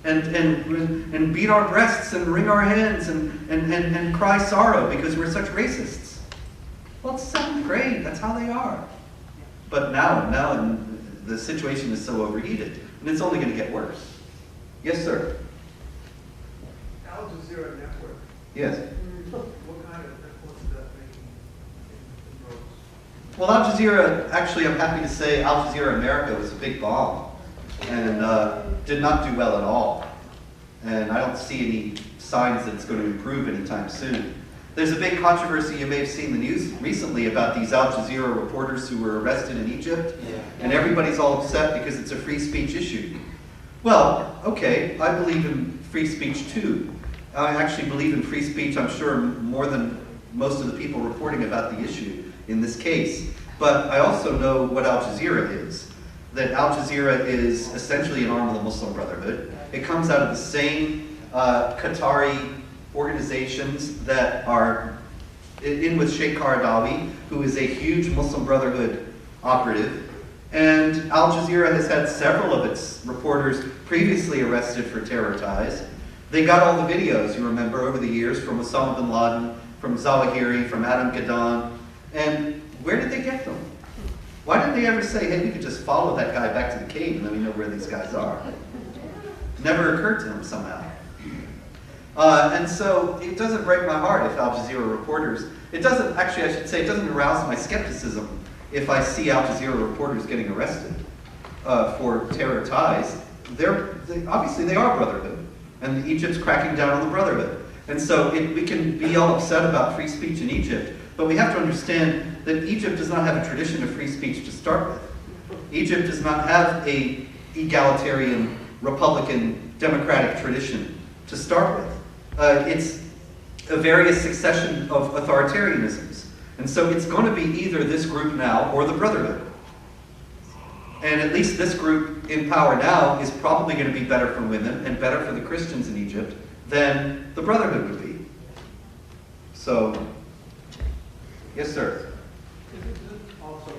and beat our breasts and wring our hands and cry sorrow because we're such racists. Well, it's 7th grade. That's how they are. But now the situation is so overheated, and it's only going to get worse. Yes, sir. Al Jazeera Network, Yes. what kind of influence is that making in roads? Well, Al Jazeera, actually, I'm happy to say Al Jazeera America was a big bomb and did not do well at all. And I don't see any signs that it's going to improve anytime soon. There's a big controversy, you may have seen the news recently, about these Al Jazeera reporters who were arrested in Egypt. And everybody's all upset because it's a free speech issue. Well, okay, I believe in free speech too. I actually believe in free speech, I'm sure, more than most of the people reporting about the issue in this case. But I also know what Al Jazeera is. That Al Jazeera is essentially an arm of the Muslim Brotherhood. It comes out of the same Qatari organizations that are in with Sheikh Qaradawi, who is a huge Muslim Brotherhood operative. And Al Jazeera has had several of its reporters previously arrested for terror ties. They got all the videos, you remember, over the years from Osama bin Laden, from Zawahiri, from Adam Gaddan. And where did they get them? Why didn't they ever say, hey, we could just follow that guy back to the cave and then we know where these guys are? Never occurred to them somehow. And so it doesn't break my heart if Al Jazeera reporters, it doesn't, actually I should say, it doesn't arouse my skepticism if I see Al Jazeera reporters getting arrested for terror ties. Obviously they are Brotherhood, and Egypt's cracking down on the Brotherhood. And so we can be all upset about free speech in Egypt, but we have to understand that Egypt does not have a tradition of free speech to start with. Egypt does not have a egalitarian, Republican, democratic tradition to start with. It's a various succession of authoritarianisms. And so it's going to be either this group now or the Brotherhood. And at least this group in power now is probably going to be better for women and better for the Christians in Egypt than the Brotherhood would be. So, yes, sir. Also,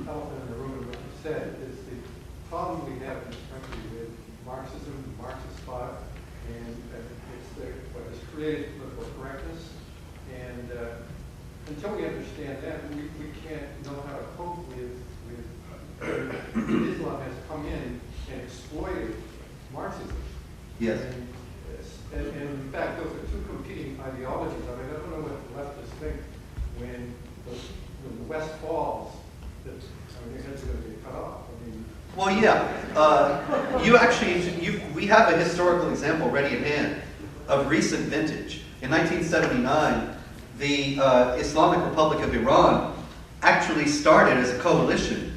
elephant in the room, what you said, is the problem we have in this country with Marxism, the Marxist thought, and it's what has created political correctness. And until we understand that, we can't know how to cope with Islam has come in and exploited Marxism. Yes. And in fact, those are two competing ideologies. I mean, I don't know what the leftists think when the West falls, that their heads are going to be cut off. I mean, Well, yeah. We have a historical example ready at hand of recent vintage. In 1979, the Islamic Republic of Iran actually started as a coalition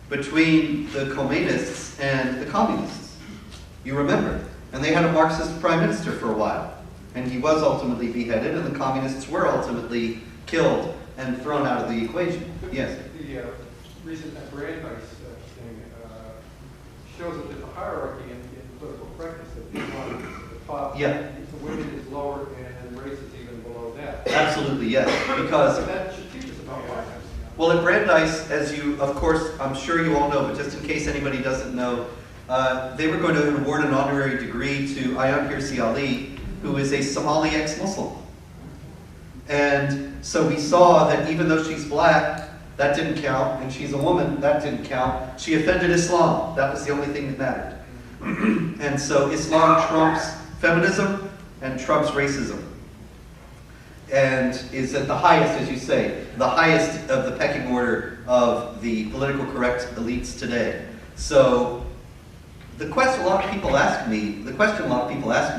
between the Khomeinists and the communists. You remember? And they had a Marxist prime minister for a while. And he was ultimately beheaded, and the communists were ultimately killed and thrown out of the equation. Yes? The recent Brandeis thing shows that there's a hierarchy in political correctness. That the top, Yeah. the women is lower, and race is even below that. Absolutely, yes. Because So that should teach us about Marxism. well, at Brandeis, as you, of course, I'm sure you all know, but just in case anybody doesn't know, they were going to award an honorary degree to Ayaan Hirsi Ali, who is a Somali ex-Muslim. And so we saw that even though she's black, that didn't count, and she's a woman, that didn't count. She offended Islam. That was the only thing that mattered. And so Islam trumps feminism and trumps racism. And is at the highest, as you say, the highest of the pecking order of the political correct elites today. So the question a lot of people ask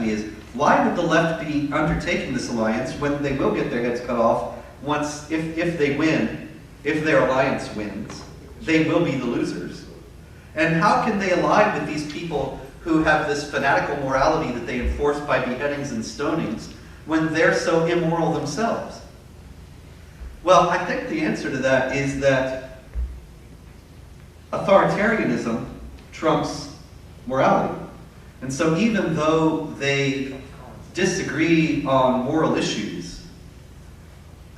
me is, why would the left be undertaking this alliance when they will get their heads cut off once, if they win, if their alliance wins, they will be the losers. And how can they ally with these people who have this fanatical morality that they enforce by beheadings and stonings when they're so immoral themselves? Well, I think the answer to that is that authoritarianism trumps morality. And so even though they disagree on moral issues,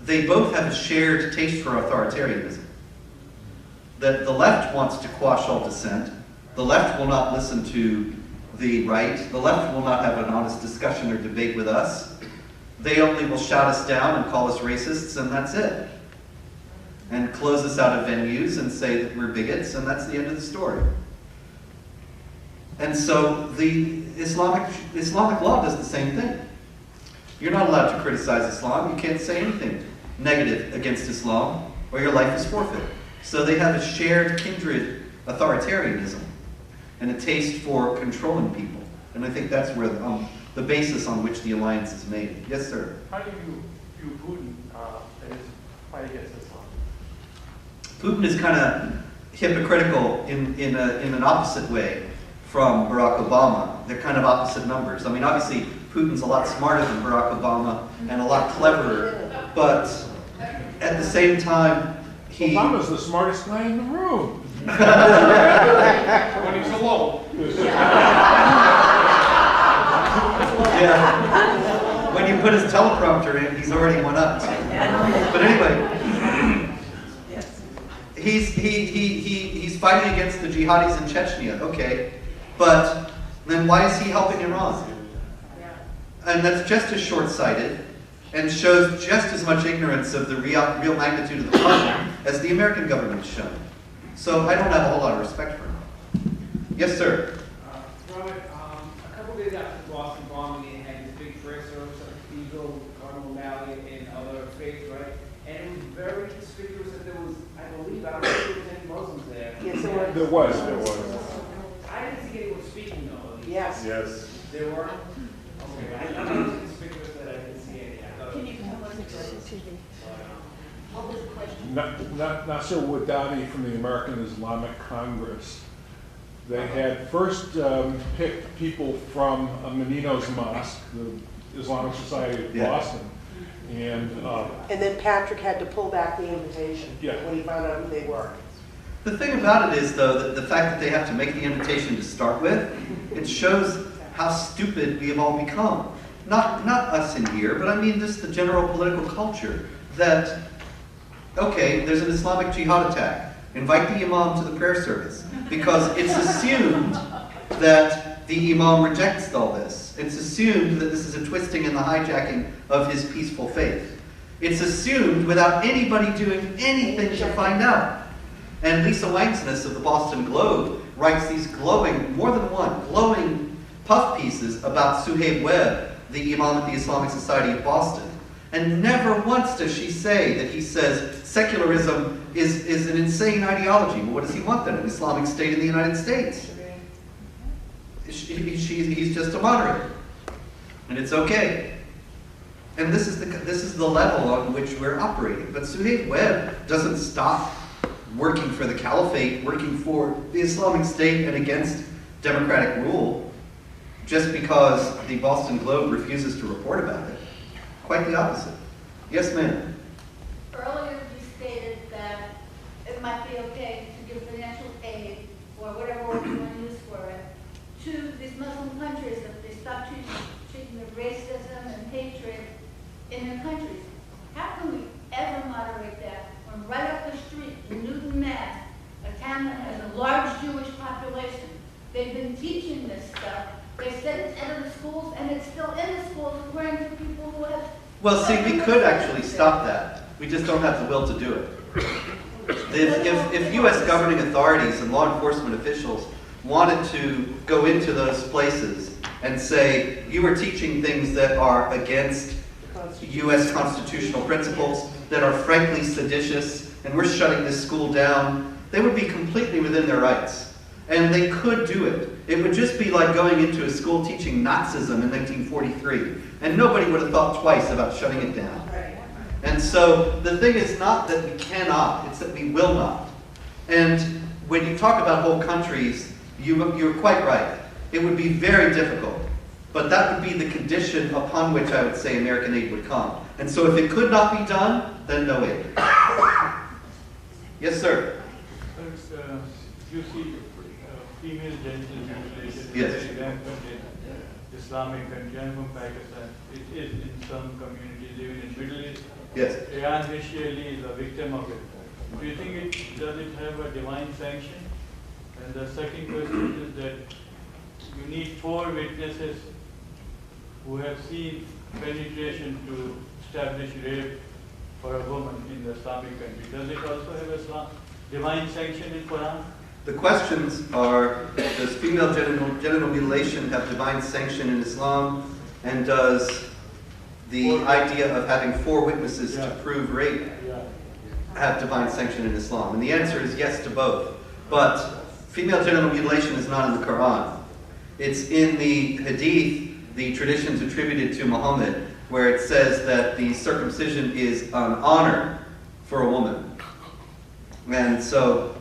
they both have a shared taste for authoritarianism. That the left wants to quash all dissent. The left will not listen to the right. The left will not have an honest discussion or debate with us. They only will shout us down and call us racists, and that's it. And close us out of venues and say that we're bigots, and that's the end of the story. And so the Islamic law does the same thing. You're not allowed to criticize Islam. You can't say anything negative against Islam, or your life is forfeit. So they have a shared kindred authoritarianism and a taste for controlling people. And I think that's where the basis on which the alliance is made. Yes, sir? How do you view Putin and his fight against Islam? Putin is kind of hypocritical in an opposite way from Barack Obama. They're kind of opposite numbers. I mean, obviously, Putin's a lot smarter than Barack Obama and a lot cleverer, but at the same time, Obama's the smartest guy in the room. When he's alone. Yeah. When you put his teleprompter in, he's already one up. But anyway, he's fighting against the jihadis in Chechnya. Okay, but then why is he helping Iran? And that's just as short-sighted and shows just as much ignorance of the real magnitude of the problem as the American government has shown. So I don't have a whole lot of respect for him. Yes, sir. Robert, a couple days after the Boston bombing, they had this big prayer service at the cathedral, Cardinal O'Malley and other faiths, right? And it was very conspicuous that there was, I believe, I don't know if there was any Muslims there. Yes, there were. There was. I didn't see anyone speaking though. At least. Yes. Yes. There were? Okay, I thought it was conspicuous that I didn't see any. I thought it Can was- you come up with the what was the question? Nasser Wadani from the American Islamic Congress. They had first picked people from Menino's Mosque, the Islamic Society of Yeah. Boston, and And then Patrick had to pull back the invitation Yeah. when he found out who they were. The thing about it is, though, that the fact that they have to make the invitation to start with, it shows how stupid we have all become. Not us in here, but I mean just the general political culture. That, okay, there's an Islamic jihad attack. Invite the imam to the prayer service. Because it's assumed that the imam rejects all this. It's assumed that this is a twisting and the hijacking of his peaceful faith. It's assumed without anybody doing anything to find out. And Lisa Wangsness of the Boston Globe writes these glowing, more than one, glowing puff pieces about Suhaib Webb, the imam at the Islamic Society of Boston. And never once does she say that he says secularism is an insane ideology. Well, what does he want then? An Islamic state in the United States? He's just a moderate. And it's okay. And this is the level on which we're operating. But Suhaib Webb doesn't stop working for the caliphate, working for the Islamic State and against democratic rule, just because the Boston Globe refuses to report about it. Quite the opposite. Yes, ma'am. Earlier you stated that it might be okay to give financial aid or whatever word you want to use for it to these Muslim countries if they stop treating the racism and hatred in their countries. How can we ever moderate that when right up the street in Newton, Mass, a town that has a large Jewish population, they've been teaching this stuff. They said it's out of the schools, and it's still in the schools according to people who have... Well, see, we could actually stop that. We just don't have the will to do it. If U.S. governing authorities and law enforcement officials wanted to go into those places and say, you are teaching things that are against U.S. constitutional principles, that are frankly seditious, and we're shutting this school down, they would be completely within their rights. And they could do it. It would just be like going into a school teaching Nazism in 1943, and nobody would have thought twice about shutting it down. And so the thing is not that we cannot, it's that we will not. And when you talk about whole countries, you're quite right. It would be very difficult. But that would be the condition upon which I would say American aid would come. And so if it could not be done, then no aid. Yes, sir. you see female genital mutilation Yes. is very rampant in Islamic countries. I'm from Pakistan. It is in some communities, even in Middle East. Yes. Iran initially is a victim of it. Do you think does it have a divine sanction? And the second question is that you need 4 witnesses who have seen penetration to establish rape for a woman in the Islamic country. Does it also have a divine sanction in Quran? The questions are, does female genital mutilation have divine sanction in Islam? And does the idea of having 4 witnesses to prove rape have divine sanction in Islam? And the answer is yes to both. But female genital mutilation is not in the Quran. It's in the Hadith, the traditions attributed to Muhammad, where it says that the circumcision is an honor for a woman. And so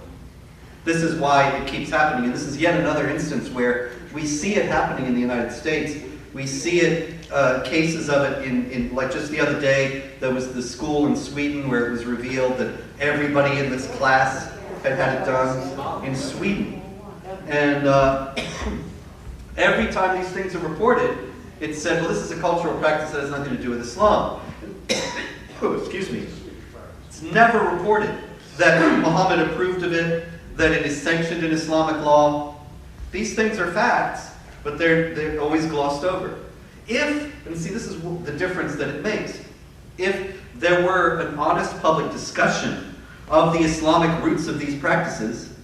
this is why it keeps happening. And this is yet another instance where we see it happening in the United States. We see it, cases of it in like just the other day, there was the school in Sweden where it was revealed that everybody in this class had had it done in Sweden. And every time these things are reported, it's said, well, this is a cultural practice that has nothing to do with Islam. Oh, excuse me. It's never reported that Muhammad approved of it, that it is sanctioned in Islamic law. These things are facts, but they're always glossed over. If, and see, this is the difference that it makes, if there were an honest public discussion of the Islamic roots of these practices,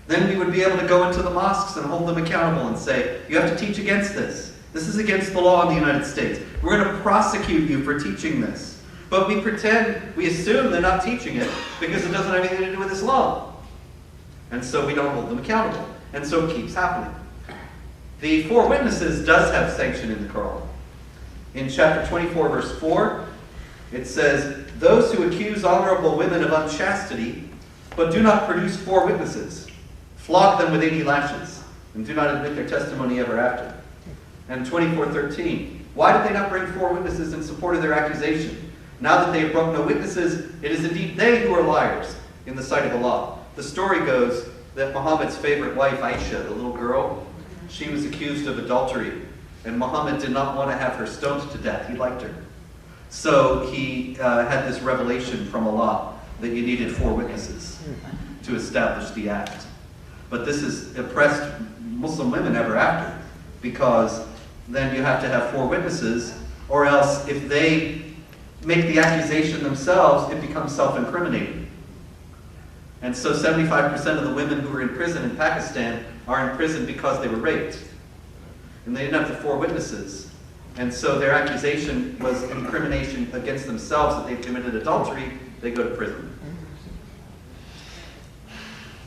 then we would be able to go into the mosques and hold them accountable and say, you have to teach against this. This is against the law in the United States. We're going to prosecute you for teaching this. But we pretend, we assume they're not teaching it because it doesn't have anything to do with Islam. And so we don't hold them accountable. And so it keeps happening. The 4 witnesses does have sanction in the Quran. In chapter 24, verse 4, it says, those who accuse honorable women of unchastity, but do not produce 4 witnesses, flog them with 80 lashes, and do not admit their testimony ever after. And 24:13, why did they not bring 4 witnesses in support of their accusation? Now that they have brought no witnesses, it is indeed they who are liars in the sight of Allah. The story goes that Muhammad's favorite wife, Aisha, the little girl, she was accused of adultery, and Muhammad did not want to have her stoned to death. He liked her. So he had this revelation from Allah that you needed 4 witnesses to establish the act. But this has oppressed Muslim women ever after, because then you have to have 4 witnesses, or else if they make the accusation themselves, it becomes self-incriminating. And so 75% of the women who were in prison in Pakistan are in prison because they were raped. And they didn't have the 4 witnesses. And so their accusation was incrimination against themselves that they've committed adultery, they go to prison.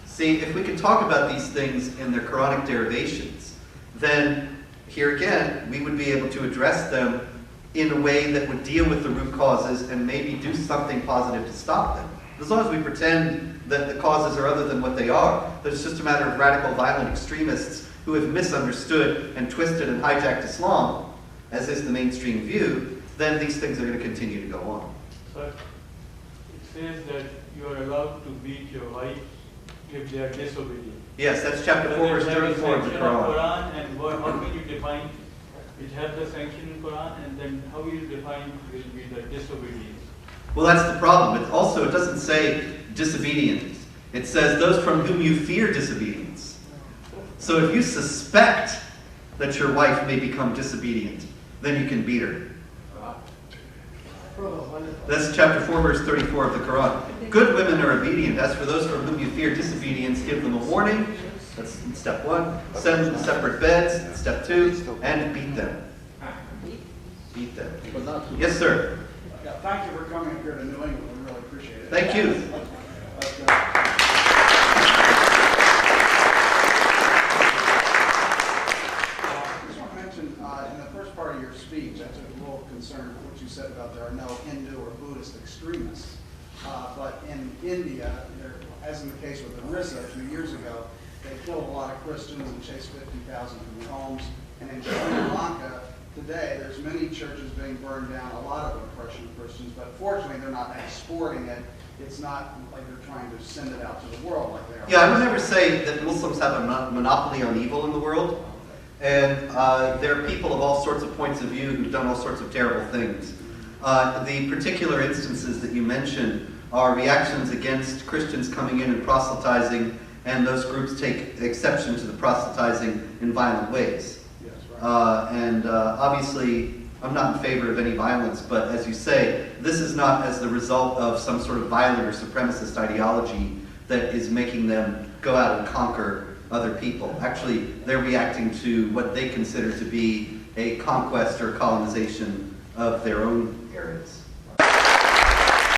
See, if we can talk about these things in their Quranic derivations, then here again, we would be able to address them in a way that would deal with the root causes and maybe do something positive to stop them. As long as we pretend that the causes are other than what they are, that it's just a matter of radical, violent extremists who have misunderstood and twisted and hijacked Islam, as is the mainstream view, then these things are going to continue to go on. So it says that you are allowed to beat your wife if they are disobedient. Yes, that's chapter 4, verse 34 of the Quran. And how can you define it has the sanction in Quran, and then how you define will be the disobedience? Well, that's the problem. It doesn't say disobedience. It says those from whom you fear disobedience. So if you suspect that your wife may become disobedient, then you can beat her. That's chapter 4, verse 34 of the Quran. Good women are obedient. As for those from whom you fear disobedience, give them a warning. That's step 1. Send them to separate beds. Step 2. And beat them. Beat them. Yes, sir. Yeah, thank you for coming here to New England. We really appreciate it. Thank you. I just want to mention, in the first part of your speech, I took a little concern with what you said about there are no Hindu or Buddhist extremists. But in India, as in the case with Orissa a few years ago, they killed a lot of Christians and chased 50,000 from their homes. And in Sri Lanka, today, there's many churches being burned down, a lot of oppression of Christians, but fortunately they're not exporting it It's not like they're trying to send it out to the world like they are. Yeah, I would never say that Muslims have a monopoly on evil in the world. And there are people of all sorts of points of view who've done all sorts of terrible things. The particular instances that you mentioned are reactions against Christians coming in and proselytizing, and those groups take exception to the proselytizing in violent ways. Yes, right. Obviously, I'm not in favor of any violence, but as you say, this is not as the result of some sort of violent or supremacist ideology that is making them go out and conquer other people. Actually, they're reacting to what they consider to be a conquest or colonization of their own areas.